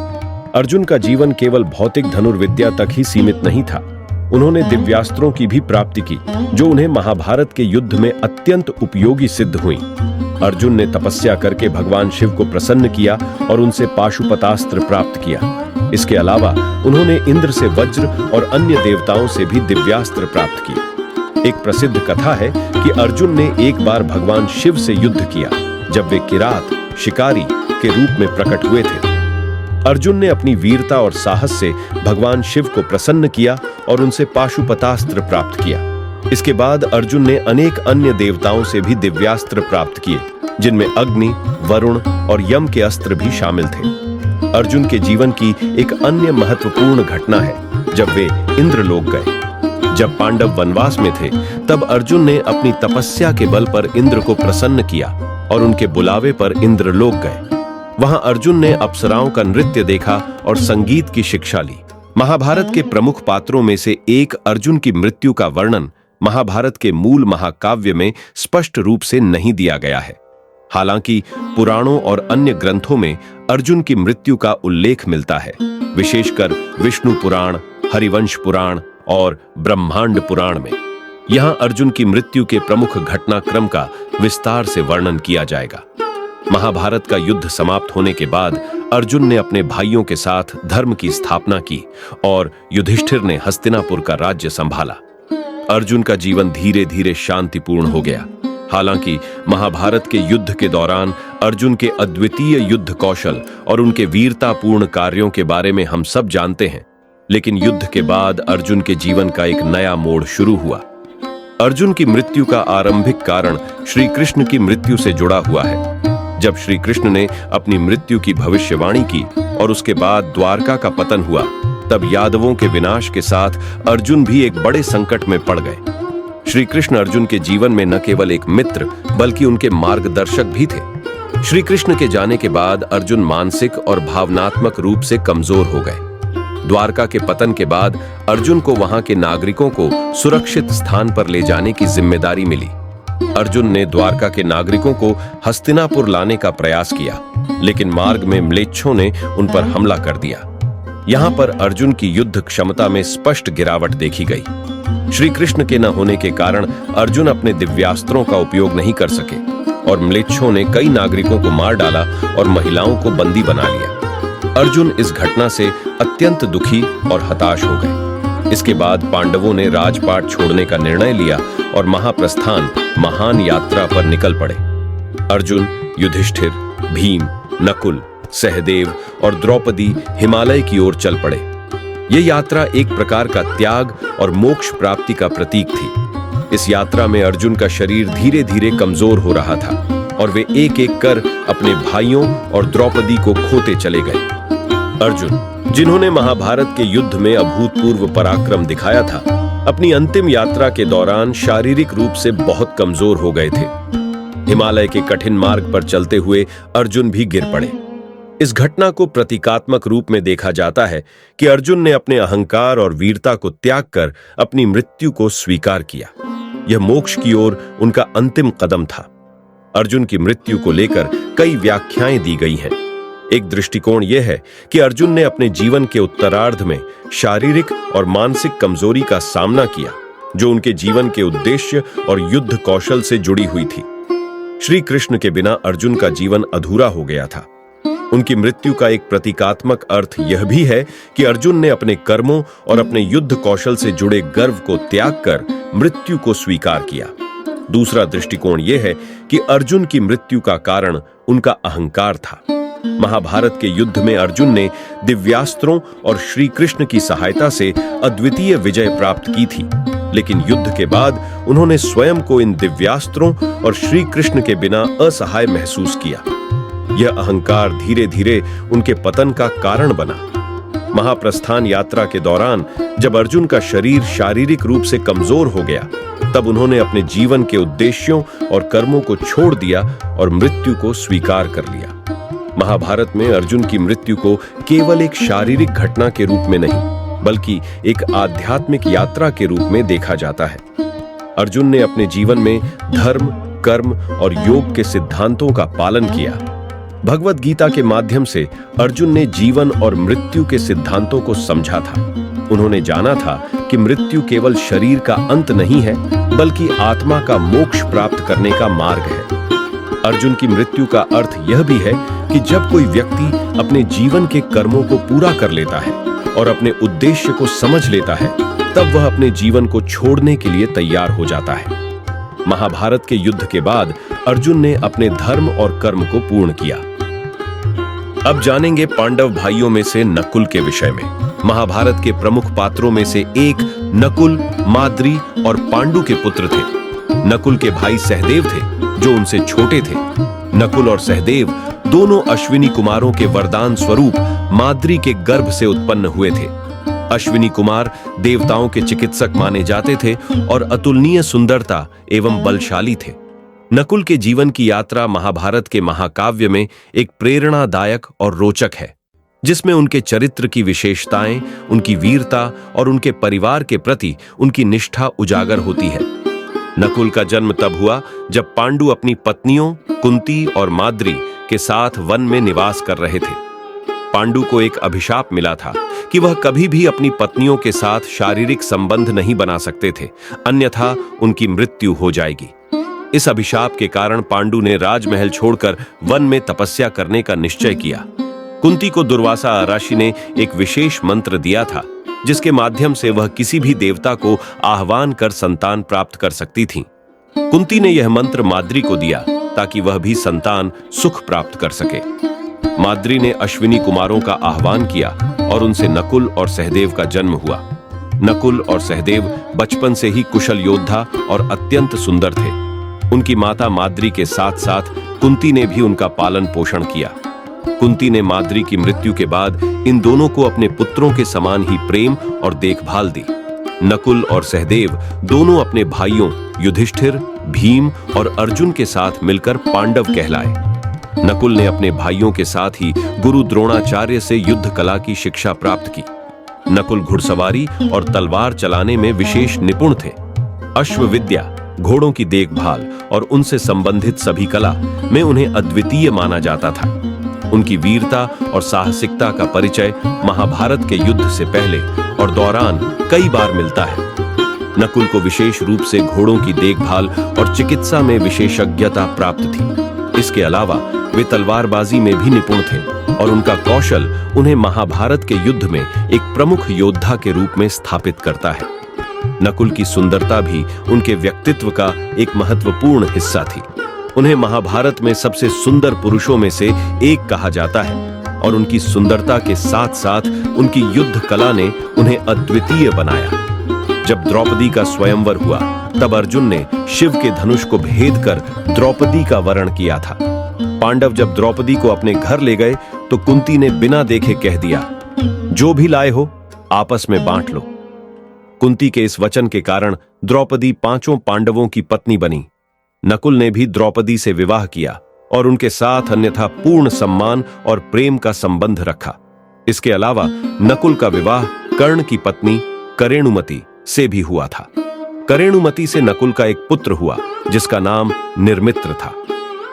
अर्जुन का जीवन केवल भौतिक धनुर्विद्या तक ही सीमित नहीं था। उन्होंने दिव्यास्त्रों की भी प्राप्ति की, जो उन्हें महाभारत के युद्ध में अत्यंत उपयोगी सिद्ध हुई। अर्जुन ने तपस्या करके भगवान शिव को प्रसन्न किया और उनसे पाशुपतास्त्र प्राप्त किया। इसके अलावा उन्होंने इंद्र से वज्र और अन्य देवताओं से भी दिव्यास्त्र प्राप्त किए। एक प्रसिद्ध कथा है कि अर्जुन ने एक बार भगवान शिव से युद्ध किया, जब वे किरात शिकारी के रूप में प्रकट हुए थे। अर्जुन ने अपनी वीरता और साहस से भगवान शिव को प्रसन्न किया और उनसे पाशुपतास्त्र प्राप्त किया। इसके बाद अर्जुन ने अनेक अन्य देवताओं से भी दिव्यास्त्र प्राप्त किए, जिनमें अग्नि, वरुण और यम के अस्त्र भी शामिल थे। अर्जुन के जीवन की एक अन्य महत्वपूर्ण घटना है जब वे इंद्रलोक गए। जब पांडव वनवास में थे, तब अर्जुन ने अपनी तपस्या के बल पर इंद्र को प्रसन्न किया और उनके बुलावे पर इंद्रलोक गए। वहां अर्जुन ने अप्सराओं का नृत्य देखा और संगीत की शिक्षा ली। महाभारत के प्रमुख पात्रों में से एक अर्जुन की मृत्यु का वर्णन महाभारत के मूल महाकाव्य में स्पष्ट रूप से नहीं दिया गया है। हालांकि पुराणों और अन्य ग्रंथों में अर्जुन की मृत्यु का उल्लेख मिलता है, विशेषकर विष्णु पुराण, हरिवंश पुराण और ब्रह्मांड पुराण में। यहां अर्जुन की मृत्यु के प्रमुख घटनाक्रम का विस्तार से वर्णन किया जाएगा। महाभारत का युद्ध समाप्त होने के बाद अर्जुन ने अपने भाइयों के साथ धर्म की स्थापना की और युधिष्ठिर ने हस्तिनापुर का राज्य संभाला। अर्जुन का जीवन धीरे धीरे शांतिपूर्ण हो गया। हालांकि महाभारत के युद्ध के दौरान अर्जुन के अद्वितीय युद्ध कौशल और उनके वीरतापूर्ण कार्यों के बारे में हम सब जानते हैं, लेकिन युद्ध के बाद अर्जुन के जीवन का एक नया मोड़ शुरू हुआ। अर्जुन की मृत्यु का आरंभिक कारण श्री कृष्ण की मृत्यु से जुड़ा हुआ है। जब श्री कृष्ण ने अपनी मृत्यु की भविष्यवाणी की और उसके बाद द्वारका का पतन हुआ, तब यादवों के विनाश के साथ अर्जुन भी एक बड़े संकट में पड़ गए। श्री कृष्ण अर्जुन के जीवन में न केवल एक मित्र बल्कि उनके मार्गदर्शक भी थे। श्री कृष्ण के जाने के बाद अर्जुन मानसिक और भावनात्मक रूप से कमजोर हो गए। द्वारका के पतन के बाद अर्जुन को वहां के नागरिकों को सुरक्षित स्थान पर ले जाने की जिम्मेदारी मिली। अर्जुन ने द्वारका के नागरिकों को हस्तिनापुर लाने का प्रयास किया, लेकिन मार्ग में म्लेच्छों ने उन पर हमला कर दिया। यहाँ पर अर्जुन की युद्ध क्षमता में स्पष्ट गिरावट देखी गई। श्री कृष्ण के न होने के कारण अर्जुन अपने दिव्यास्त्रों का उपयोग नहीं कर सके और म्लेच्छों ने कई नागरिकों को मार डाला और महिलाओं को बंदी बना लिया। अर्जुन इस घटना से अत्यंत दुखी और हताश हो गए। इसके बाद पांडवों ने राजपाट छोड़ने का निर्णय लिया और महाप्रस्थान महान यात्रा पर निकल पड़े। अर्जुन, युधिष्ठिर, भीम, नकुल, सहदेव और द्रौपदी हिमालय की ओर चल पड़े। यह यात्रा एक प्रकार का त्याग और मोक्ष प्राप्ति का प्रतीक थी। इस यात्रा में अर्जुन का शरीर धीरे धीरे कमजोर हो रहा था और वे एक एक कर अपने भाइयों और द्रौपदी को खोते चले गए। अर्जुन, जिन्होंने महाभारत के युद्ध में अभूतपूर्व पराक्रम दिखाया था, अपनी अंतिम यात्रा के दौरान शारीरिक रूप से बहुत कमजोर हो गए थे। हिमालय के कठिन मार्ग पर चलते हुए अर्जुन भी गिर पड़े। इस घटना को प्रतीकात्मक रूप में देखा जाता है कि अर्जुन ने अपने अहंकार और वीरता को त्याग कर अपनी मृत्यु को स्वीकार किया। यह मोक्ष की ओर उनका अंतिम कदम था। अर्जुन की मृत्यु को लेकर कई व्याख्याएं दी गई हैं। एक दृष्टिकोण यह है कि अर्जुन ने अपने जीवन के उत्तरार्ध में शारीरिक और मानसिक कमजोरी का सामना किया, जो उनके जीवन के उद्देश्य और युद्ध कौशल से जुड़ी हुई थी। श्री कृष्ण के बिना अर्जुन का जीवन अधूरा हो गया था। उनकी मृत्यु का एक प्रतीकात्मक अर्थ यह भी है कि अर्जुन ने अपने कर्मों और अपने युद्ध कौशल से जुड़े गर्व को त्याग कर मृत्यु को स्वीकार किया। दूसरा दृष्टिकोण यह है कि अर्जुन की मृत्यु का कारण उनका अहंकार था। महाभारत के युद्ध में अर्जुन ने दिव्यास्त्रों और श्री कृष्ण की सहायता से अद्वितीय विजय प्राप्त की थी। लेकिन युद्ध के बाद उन्होंने स्वयं को इन दिव्यास्त्रों और श्री कृष्ण के बिना असहाय महसूस किया। यह अहंकार धीरे धीरे उनके पतन का कारण बना। महाप्रस्थान यात्रा के दौरान जब अर्जुन का शरीर शारीरिक रूप से कमजोर हो गया, तब उन्होंने अपने जीवन के उद्देश्यों और कर्मों को छोड़ दिया और मृत्यु को स्वीकार कर लिया। महाभारत में अर्जुन की मृत्यु को केवल एक शारीरिक घटना के रूप में नहीं, बल्कि एक आध्यात्मिक यात्रा के रूप में देखा जाता है। अर्जुन ने अपने जीवन में धर्म, कर्म और योग के सिद्धांतों का पालन किया। भगवत गीता के माध्यम से अर्जुन ने जीवन और मृत्यु के सिद्धांतों को समझा था। उन्होंने जाना था कि मृत्यु केवल शरीर का अंत नहीं है, बल्कि आत्मा का मोक्ष प्राप्त करने का मार्ग है। अर्जुन की मृत्यु का अर्थ यह भी है कि जब कोई व्यक्ति अपने जीवन के कर्मों को पूरा कर लेता है और अपने उद्देश्य को समझ लेता है, तब वह अपने जीवन को छोड़ने के लिए तैयार हो जाता है। महाभारत के युद्ध के बाद अर्जुन ने अपने धर्म और कर्म को पूर्ण किया। अब जानेंगे पांडव भाइयों में से नकुल के विषय में। महाभारत के प्रमुख पात्रों में से एक नकुल, माद्री और पांडु के पुत्र थे। नकुल के भाई सहदेव थे, जो उनसे छोटे थे। नकुल और सहदेव दोनों अश्विनी कुमारों के वरदान स्वरूप माद्री के गर्भ से उत्पन्न हुए थे। अश्विनी कुमार देवताओं के चिकित्सक माने जाते थे और अतुलनीय सुंदरता एवं बलशाली थे। नकुल के जीवन की यात्रा महाभारत के महाकाव्य में एक प्रेरणादायक और रोचक है, जिसमें उनके चरित्र की विशेषताएं, उनकी वीरता और उनके परिवार के प्रति उनकी निष्ठा उजागर होती है। नकुल का जन्म तब हुआ जब पांडु अपनी पत्नियों कुंती और माद्री के साथ वन में निवास कर रहे थे। पांडु को एक अभिशाप मिला था कि वह कभी भी अपनी पत्नियों के साथ शारीरिक संबंध नहीं बना सकते थे, अन्यथा उनकी मृत्यु हो जाएगी। इस अभिशाप के कारण पांडु ने राजमहल छोड़कर वन में तपस्या करने का निश्चय किया। कुंती को दुर्वासा ऋषि ने एक विशेष मंत्र दिया था, जिसके माध्यम से वह किसी भी देवता को आह्वान कर संतान प्राप्त कर सकती थीं। कुंती ने यह मंत्र माद्री को दिया ताकि वह भी संतान सुख प्राप्त कर सके। माद्री ने अश्विनी कुमारों का आह्वान किया और उनसे नकुल और सहदेव का जन्म हुआ। नकुल और सहदेव बचपन से ही कुशल योद्धा और अत्यंत सुंदर थे। उनकी माता माद्री के साथ साथ कुंती ने भी उनका पालन पोषण किया। कुंती ने माद्री की मृत्यु के बाद इन दोनों को अपने पुत्रों के समान ही प्रेम और देखभाल दी। नकुल और सहदेव दोनों अपने भाइयों युधिष्ठिर, भीम और अर्जुन के साथ मिलकर पांडव कहलाए। नकुल ने अपने भाइयों के साथ ही गुरु द्रोणाचार्य से युद्ध कला की शिक्षा प्राप्त की। नकुल घुड़सवारी और तलवार चलाने में विशेष निपुण थे। अश्व विद्या, घोड़ों की देखभाल और उनसे संबंधित सभी कला में उन्हें अद्वितीय माना जाता था। उनकी वीरता और साहसिकता का परिचय महाभारत के युद्ध से पहले और दौरान कई बार मिलता है। नकुल को विशेष रूप से घोड़ों की देखभाल और चिकित्सा में विशेषज्ञता प्राप्त थी। इसके अलावा वे तलवारबाजी में भी निपुण थे और उनका कौशल उन्हें महाभारत के युद्ध में एक प्रमुख योद्धा के रूप में स्थापित करता है। नकुल की सुंदरता भी उनके व्यक्तित्व का एक महत्वपूर्ण हिस्सा थी। उन्हें महाभारत में सबसे सुंदर पुरुषों में से एक कहा जाता है और उनकी सुंदरता के साथ साथ उनकी युद्ध कला ने उन्हें अद्वितीय बनाया। जब द्रौपदी का स्वयंवर हुआ, तब अर्जुन ने शिव के धनुष को भेद कर द्रौपदी का वरण किया था। पांडव जब द्रौपदी को अपने घर ले गए, तो कुंती ने बिना देखे कह दिया, जो भी लाए हो आपस में बांट लो। कुंती के इस वचन के कारण द्रौपदी पांचों पांडवों की पत्नी बनी। नकुल ने भी द्रौपदी से विवाह किया और उनके साथ अन्यथा पूर्ण सम्मान और प्रेम का संबंध रखा। इसके अलावा नकुल का विवाह कर्ण की पत्नी करेणुमति से भी हुआ था। करेणुमति से नकुल का एक पुत्र हुआ, जिसका नाम निर्मित्र था।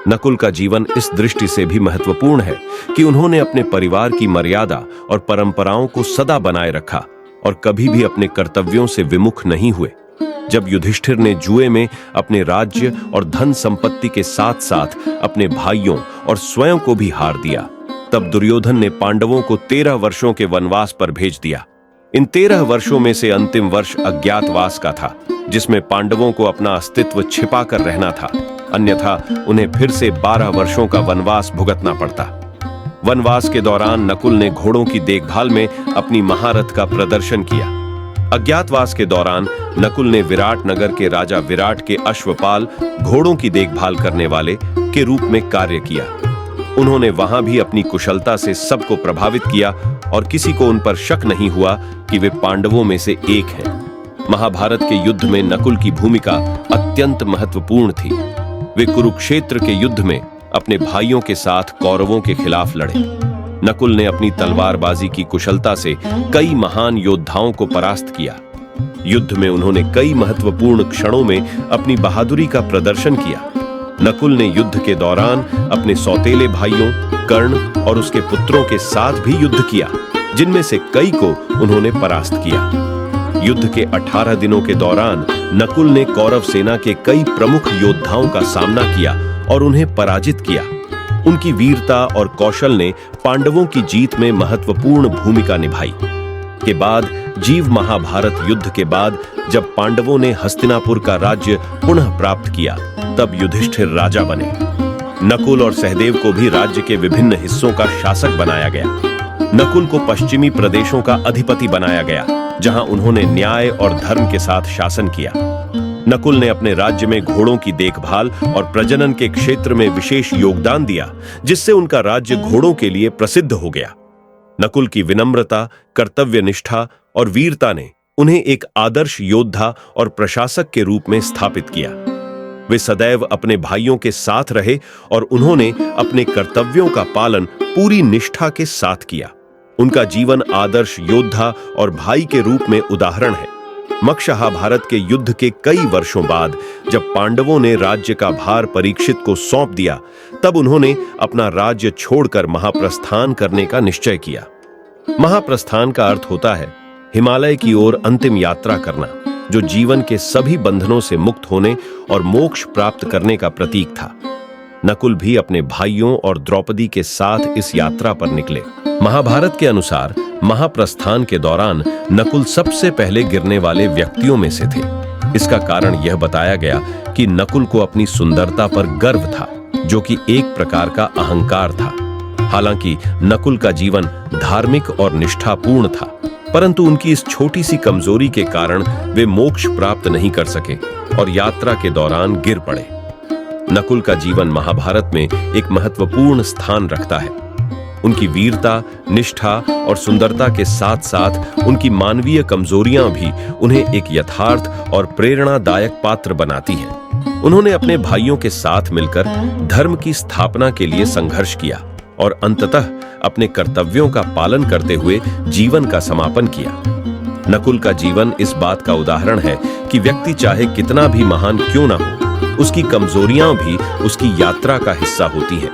नकुल का जीवन इस दृष्टि से भी महत्वपूर्ण है कि उन्होंने अपने परिवार की मर्यादा और परंपराओं को सदा बनाए रखा और कभी भी अपने कर्तव्यों से विमुख नहीं हुए। जब युधिष्ठिर ने जुए में अपने राज्य और धन संपत्ति के साथ साथ अपने भाइयों और स्वयं को भी हार दिया, तब दुर्योधन ने पांडवों को 13 वर्षों के वनवास पर भेज दिया। इन 13 वर्षों में से अंतिम वर्ष अज्ञातवास का था, जिसमें पांडवों को अपना अस्तित्व छिपा कर रहना था, अन्यथा उन्हें फिर से 12 वर्षों का वनवास भुगतना पड़ता। वनवास के दौरान नकुल ने घोड़ों की देखभाल में अपनी महारत का प्रदर्शन किया। अज्ञातवास के दौरान नकुल ने विराट नगर के राजा विराट के अश्वपाल, घोड़ों की देखभाल करने वाले के रूप में कार्य किया। उन्होंने वहां भी अपनी कुशलता से सबको प्रभावित किया और किसी को उन पर शक नहीं हुआ कि वे पांडवों में से एक हैं। महाभारत के युद्ध में नकुल की भूमिका अत्यंत महत्वपूर्ण थी। वे कुरुक्षेत्र के युद्ध में अपने भाइयों के साथ कौरवों के खिलाफ लड़े। नकुल ने अपनी तलवारबाजी की कुशलता से कई महान योद्धाओं को परास्त किया। युद्ध में उन्होंने कई महत्वपूर्ण क्षणों में अपनी बहादुरी का प्रदर्शन किया। नकुल ने युद्ध के दौरान अपने सौतेले भाइयों कर्ण और उसके पुत्रों के साथ भी युद्ध किया, जिनमें से कई को उन्होंने परास्त किया। युद्ध के 18 दिनों के दौरान नकुल ने कौरव सेना के कई प्रमुख योद्धाओं का सामना किया और उन्हें पराजित किया। उनकी वीरता और कौशल ने पांडवों की जीत में महत्वपूर्ण भूमिका निभाई। के बाद जीव महाभारत युद्ध के बाद जब पांडवों ने हस्तिनापुर का राज्य पुनः प्राप्त किया, तब युधिष्ठिर राजा बने। नकुल और सहदेव को भी राज्य के विभिन्न हिस्सों का शासक बनाया गया। नकुल को पश्चिमी प्रदेशों का अधिपति बनाया गया, जहां उन्होंने न्याय और धर्म के साथ शासन किया। नकुल ने अपने राज्य में घोड़ों की देखभाल और प्रजनन के क्षेत्र में विशेष योगदान दिया, जिससे उनका राज्य घोड़ों के लिए प्रसिद्ध हो गया। नकुल की विनम्रता, कर्तव्यनिष्ठा और वीरता ने उन्हें एक आदर्श योद्धा और प्रशासक के रूप में स्थापित किया। वे सदैव अपने भाइयों के साथ रहे और उन्होंने अपने कर्तव्यों का पालन पूरी निष्ठा के साथ किया। उनका जीवन आदर्श योद्धा और भाई के रूप में उदाहरण है। मक्षहाभारत के युद्ध के कई वर्षों बाद जब पांडवों ने राज्य का भार परीक्षित को सौंप दिया, तब उन्होंने अपना राज्य छोड़कर महाप्रस्थान करने का निश्चय किया। महाप्रस्थान का अर्थ होता है हिमालय की ओर अंतिम यात्रा करना, जो जीवन के सभी बंधनों से मुक्त होने और मोक्ष प्राप्त करने का प्रतीक था। नकुल भी अपने भाइयों और द्रौपदी के साथ इस यात्रा पर निकले। महाभारत के अनुसार महाप्रस्थान के दौरान नकुल सबसे पहले गिरने वाले व्यक्तियों में से थे। इसका कारण यह बताया गया कि नकुल को अपनी सुंदरता पर गर्व था, जो कि एक प्रकार का अहंकार था। हालांकि नकुल का जीवन धार्मिक और निष्ठापूर्ण था, परंतु उनकी इस छोटी सी कमजोरी के कारण वे मोक्ष प्राप्त नहीं कर सके और यात्रा के दौरान गिर पड़े। नकुल का जीवन महाभारत में एक महत्वपूर्ण स्थान रखता है। उनकी वीरता, निष्ठा और सुंदरता के साथ साथ उनकी मानवीय कमजोरियां भी उन्हें एक यथार्थ और प्रेरणादायक पात्र बनाती हैं। उन्होंने अपने भाइयों के साथ मिलकर धर्म की स्थापना के लिए संघर्ष किया और अंततः अपने कर्तव्यों का पालन करते हुए जीवन का समापन किया। नकुल का जीवन इस बात का उदाहरण है कि व्यक्ति चाहे कितना भी महान क्यों ना हो, उसकी कमजोरियां भी उसकी यात्रा का हिस्सा होती हैं।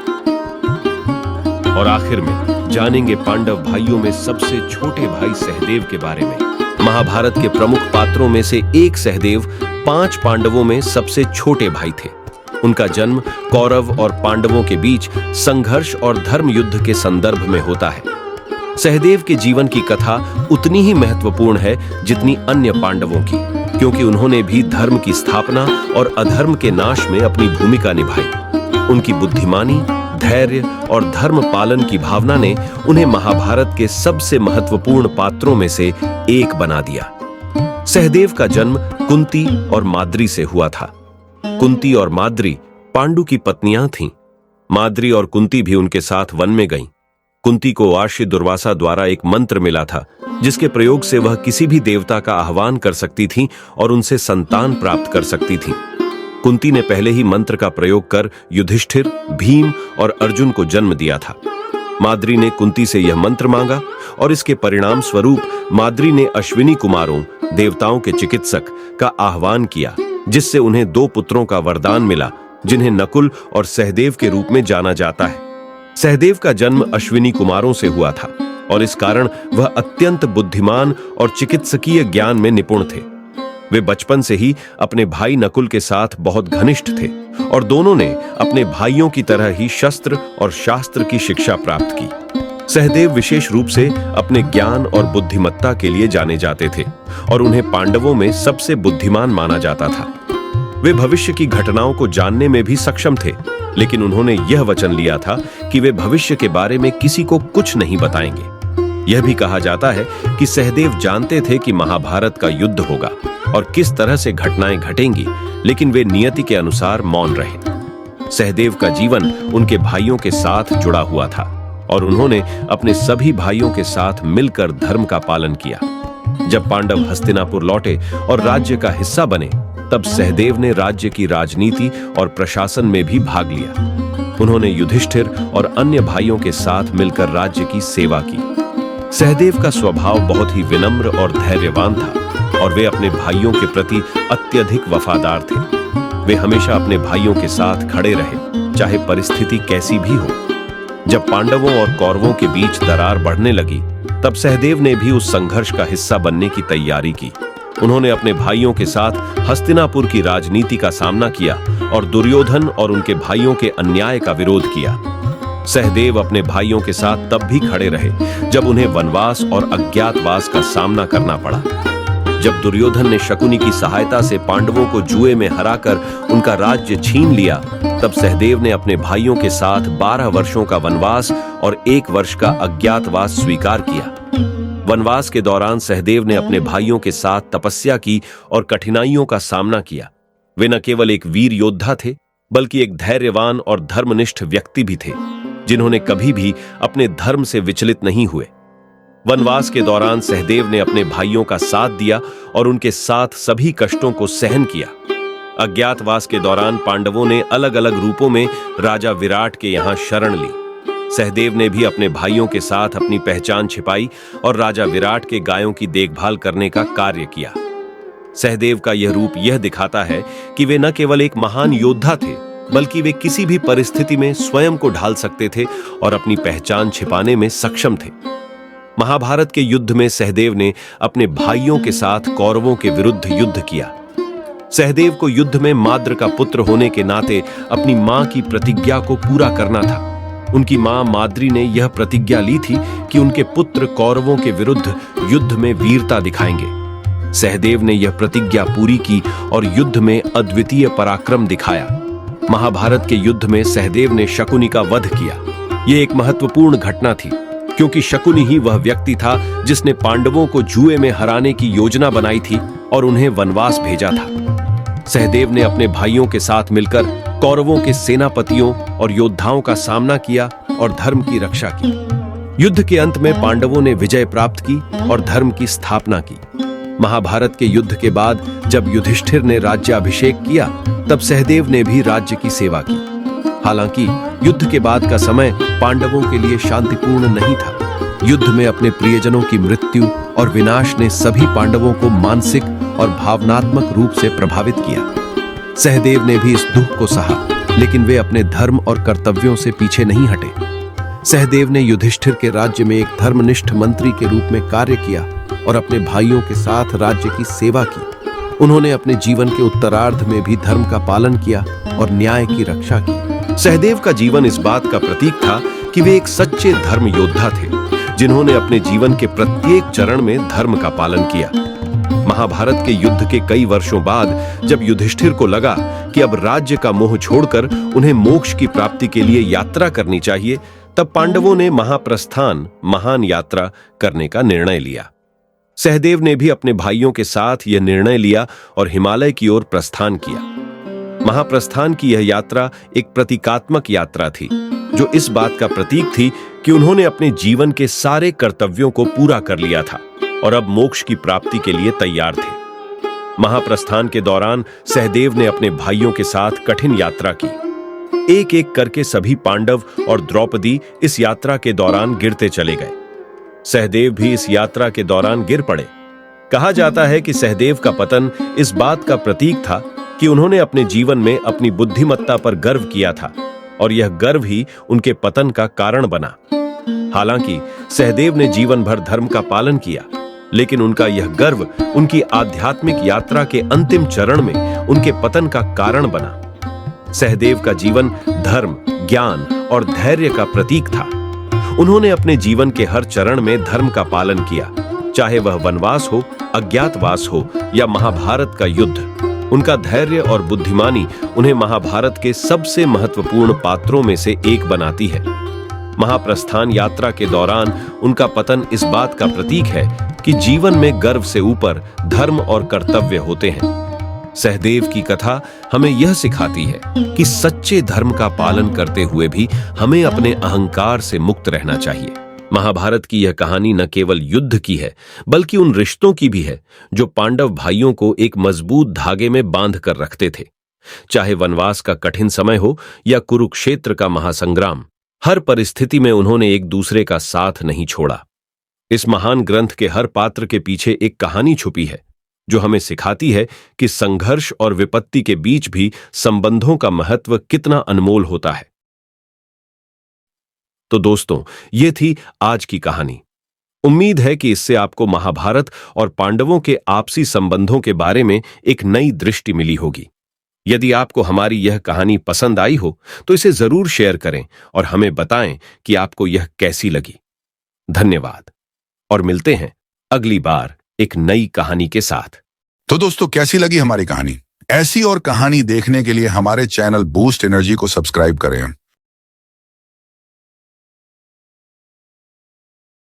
और आखिर में जानेंगे पांडव भाइयों में सबसे छोटे भाई सहदेव के बारे में। महाभारत के प्रमुख पात्रों में से एक सहदेव 5 पांडवों में सबसे छोटे भाई थे। उनका जन्म कौरव और पांडवों के बीच संघर्ष और धर्म युद्ध के संदर्भ में होता है। सहदेव के जीवन की कथा उतनी ही महत्वपूर्ण है जितनी अन्य पांडवों की, क्योंकि उन्होंने भी धर्म की स्थापना और अधर्म के नाश में अपनी भूमिका निभाई। उनकी बुद्धिमानी, धैर्य और धर्म पालन की भावना ने उन्हें महाभारत के सबसे महत्वपूर्ण पात्रों में से एक बना दिया। सहदेव का जन्म कुंती और माद्री से हुआ था। कुंती और माद्री पांडु की पत्नियां थीं। माद्री और कुंती भी उनके साथ वन में गईं। कुंती को आर्षि दुर्वासा द्वारा एक मंत्र मिला था, जिसके प्रयोग से वह किसी भी देवता का आह्वान कर सकती थीं और उनसे संतान प्राप्त कर सकती थीं। कुंती ने पहले ही मंत्र का प्रयोग कर युधिष्ठिर, भीम और अर्जुन को जन्म दिया था। माद्री ने कुंती से यह मंत्र मांगा और इसके परिणाम स्वरूप माद्री ने अश्विनी कुमारों, देवताओं के चिकित्सक, का आह्वान किया, जिससे उन्हें 2 पुत्रों का वरदान मिला, जिन्हें नकुल और सहदेव के रूप में जाना जाता है। सहदेव का जन्म अश्विनी कुमारों से हुआ था और इस कारण वह अत्यंत बुद्धिमान और चिकित्सकीय ज्ञान में निपुण थे। वे बचपन से ही अपने भाई नकुल के साथ बहुत घनिष्ठ थे और दोनों ने अपने भाइयों की तरह ही शस्त्र और शास्त्र की शिक्षा प्राप्त की। सहदेव विशेष रूप से अपने ज्ञान और बुद्धिमत्ता के लिए जाने जाते थे और उन्हें पांडवों में सबसे बुद्धिमान माना जाता था। वे भविष्य की घटनाओं को जानने में भी सक्षम थे, लेकिन उन्होंने यह वचन लिया था कि वे भविष्य के बारे में किसी को कुछ नहीं बताएंगे। यह भी कहा जाता है कि सहदेव जानते थे कि महाभारत का युद्ध होगा और किस तरह से घटनाएं घटेंगी, लेकिन वे नियति के अनुसार मौन रहे। सहदेव का जीवन उनके भाइयों के साथ जुड़ा हुआ था और उन्होंने अपने सभी भाइयों के साथ मिलकर धर्म का पालन किया। जब पांडव हस्तिनापुर लौटे और राज्य का हिस्सा बने, तब सहदेव ने राज्य की राजनीति और प्रशासन में भी भाग लिया। उन्होंने युधिष्ठिर और अन्य भाइयों के साथ मिलकर राज्य की सेवा की। सहदेव का स्वभाव बहुत ही विनम्र और धैर्यवान था और वे अपने भाइयों के प्रति अत्यधिक वफादार थे। वे हमेशा अपने भाइयों के साथ खड़े रहे, चाहे परिस्थिति कैसी भी हो। जब पांडवों और कौरवों के बीच दरार बढ़ने लगी, तब सहदेव ने भी उस संघर्ष का हिस्सा बनने की तैयारी की। उन्होंने अपने भाइयों के साथ हस्तिनापुर की राजनीति का सामना किया और दुर्योधन और उनके भाइयों के अन्याय का विरोध किया। सहदेव अपने भाइयों के साथ तब भी खड़े रहे जब उन्हें वनवास और अज्ञातवास का सामना करना पड़ा। जब दुर्योधन ने शकुनी की सहायता से पांडवों को जुए में हराकर उनका राज्य छीन लिया, तब सहदेव ने अपने भाइयों के साथ 12 वर्षों का वनवास और 1 वर्ष का अज्ञातवास स्वीकार किया। वनवास के दौरान सहदेव ने अपने भाइयों के साथ तपस्या की और कठिनाइयों का सामना किया। वे न केवल एक वीर योद्धा थे, बल्कि एक धैर्यवान और धर्मनिष्ठ व्यक्ति भी थे, जिन्होंने कभी भी अपने धर्म से विचलित नहीं हुए। वनवास के दौरान सहदेव ने अपने भाइयों का साथ दिया और उनके साथ सभी कष्टों को सहन किया। अज्ञातवास के दौरान पांडवों ने अलग अलग रूपों में राजा विराट के यहां शरण ली। सहदेव ने भी अपने भाइयों के साथ अपनी पहचान छिपाई और राजा विराट के गायों की देखभाल करने का कार्य किया। सहदेव का यह रूप यह दिखाता है कि वे न केवल एक महान योद्धा थे, बल्कि वे किसी भी परिस्थिति में स्वयं को ढाल सकते थे और अपनी पहचान छिपाने में सक्षम थे। महाभारत के युद्ध में सहदेव ने अपने भाइयों के साथ कौरवों के विरुद्ध युद्ध किया। सहदेव को युद्ध में माद्र का पुत्र होने के नाते अपनी मां की प्रतिज्ञा को पूरा करना था। उनकी मां माद्री ने यह प्रतिज्ञा ली थी कि उनके पुत्र कौरवों के विरुद्ध युद्ध में वीरता दिखाएंगे। सहदेव ने यह प्रतिज्ञा पूरी की और युद्ध में अद्वितीय पराक्रम दिखाया। महाभारत के युद्ध में सहदेव ने शकुनी का वध किया। यह एक महत्वपूर्ण घटना थी, क्योंकि शकुनी ही वह व्यक्ति था जिसने पांडवों को जुए में हराने की योजना बनाई थी और उन्हें वनवास भेजा था। सहदेव ने अपने भाइयों के साथ मिलकर कौरवों के सेनापतियों और योद्धाओं का सामना किया और धर्म की रक्षा की। युद्ध के अंत में पांडवों ने विजय प्राप्त की और धर्म की स्थापना की। महाभारत के युद्ध के बाद जब युधिष्ठिर ने राज्याभिषेक किया, तब सहदेव ने भी राज्य की सेवा की। हालांकि युद्ध के बाद का समय पांडवों के लिए शांतिपूर्ण नहीं था। युद्ध में अपने प्रियजनों की मृत्यु और विनाश ने सभी पांडवों को मानसिक और भावनात्मक रूप से प्रभावित किया। सहदेव ने भी इस दुख को सहा, लेकिन वे अपने धर्म और कर्तव्यों से पीछे नहीं हटे। सहदेव ने युधिष्ठिर के राज्य में एक धर्मनिष्ठ मंत्री के रूप में कार्य किया और अपने भाइयों के साथ राज्य की सेवा की। उन्होंने अपने जीवन के उत्तरार्ध में भी धर्म का पालन किया और न्याय की रक्षा की। सहदेव का जीवन इस बात का प्रतीक था कि वे एक सच्चे धर्म योद्धा थे, जिन्होंने अपने जीवन के प्रत्येक चरण में धर्म का पालन किया। महाभारत के युद्ध के कई वर्षों बाद जब युधिष्ठिर को लगा कि अब राज्य का मोह छोड़कर उन्हें मोक्ष की प्राप्ति के लिए यात्रा करनी चाहिए, तब पांडवों ने महाप्रस्थान महान यात्रा करने का निर्णय लिया। सहदेव ने भी अपने भाइयों के साथ यह निर्णय लिया और हिमालय की ओर प्रस्थान किया। महाप्रस्थान की यह यात्रा एक प्रतीकात्मक यात्रा थी, जो इस बात का प्रतीक थी कि उन्होंने अपने जीवन के सारे कर्तव्यों को पूरा कर लिया था और अब मोक्ष की प्राप्ति के लिए तैयार थे। महाप्रस्थान के दौरान सहदेव ने अपने भाइयों के साथ कठिन यात्रा की। एक एक करके सभी पांडव और द्रौपदी इस यात्रा के दौरान गिरते चले गए। सहदेव भी इस यात्रा के दौरान गिर पड़े। कहा जाता है कि सहदेव का पतन इस बात का प्रतीक था कि उन्होंने अपने जीवन में अपनी बुद्धिमत्ता पर गर्व किया था और यह गर्व ही उनके पतन का कारण बना। हालांकि सहदेव ने जीवन भर धर्म का पालन किया, लेकिन उनका यह गर्व उनकी आध्यात्मिक यात्रा के अंतिम चरण में उनके पतन का कारण बना। सहदेव का जीवन धर्म, ज्ञान और धैर्य का प्रतीक था। उन्होंने अपने जीवन के हर चरण में धर्म का पालन किया, चाहे वह वनवास हो, अज्ञातवास हो या महाभारत का युद्ध। उनका धैर्य और बुद्धिमानी उन्हें महाभारत के सबसे महत्वपूर्ण पात्रों में से एक बनाती है। महाप्रस्थान यात्रा के दौरान उनका पतन इस बात का प्रतीक है कि जीवन में गर्व से ऊपर धर्म और कर्तव्य होते हैं। सहदेव की कथा हमें यह सिखाती है कि सच्चे धर्म का पालन करते हुए भी हमें अपने अहंकार से मुक्त रहना चाहिए। महाभारत की यह कहानी न केवल युद्ध की है, बल्कि उन रिश्तों की भी है जो पांडव भाइयों को एक मजबूत धागे में बांध कर रखते थे। चाहे वनवास का कठिन समय हो या कुरुक्षेत्र का महासंग्राम, हर परिस्थिति में उन्होंने एक दूसरे का साथ नहीं छोड़ा। इस महान ग्रंथ के हर पात्र के पीछे एक कहानी छुपी है जो हमें सिखाती है कि संघर्ष और विपत्ति के बीच भी संबंधों का महत्व कितना अनमोल होता है। तो दोस्तों, ये थी आज की कहानी। उम्मीद है कि इससे आपको महाभारत और पांडवों के आपसी संबंधों के बारे में एक नई दृष्टि मिली होगी। यदि आपको हमारी यह कहानी पसंद आई हो तो इसे जरूर शेयर करें और हमें बताएं कि आपको यह कैसी लगी। धन्यवाद और मिलते हैं अगली बार एक नई कहानी के साथ। तो दोस्तों, कैसी लगी हमारी कहानी? ऐसी और कहानी देखने के लिए हमारे चैनल बूस्ट एनर्जी को सब्सक्राइब करें।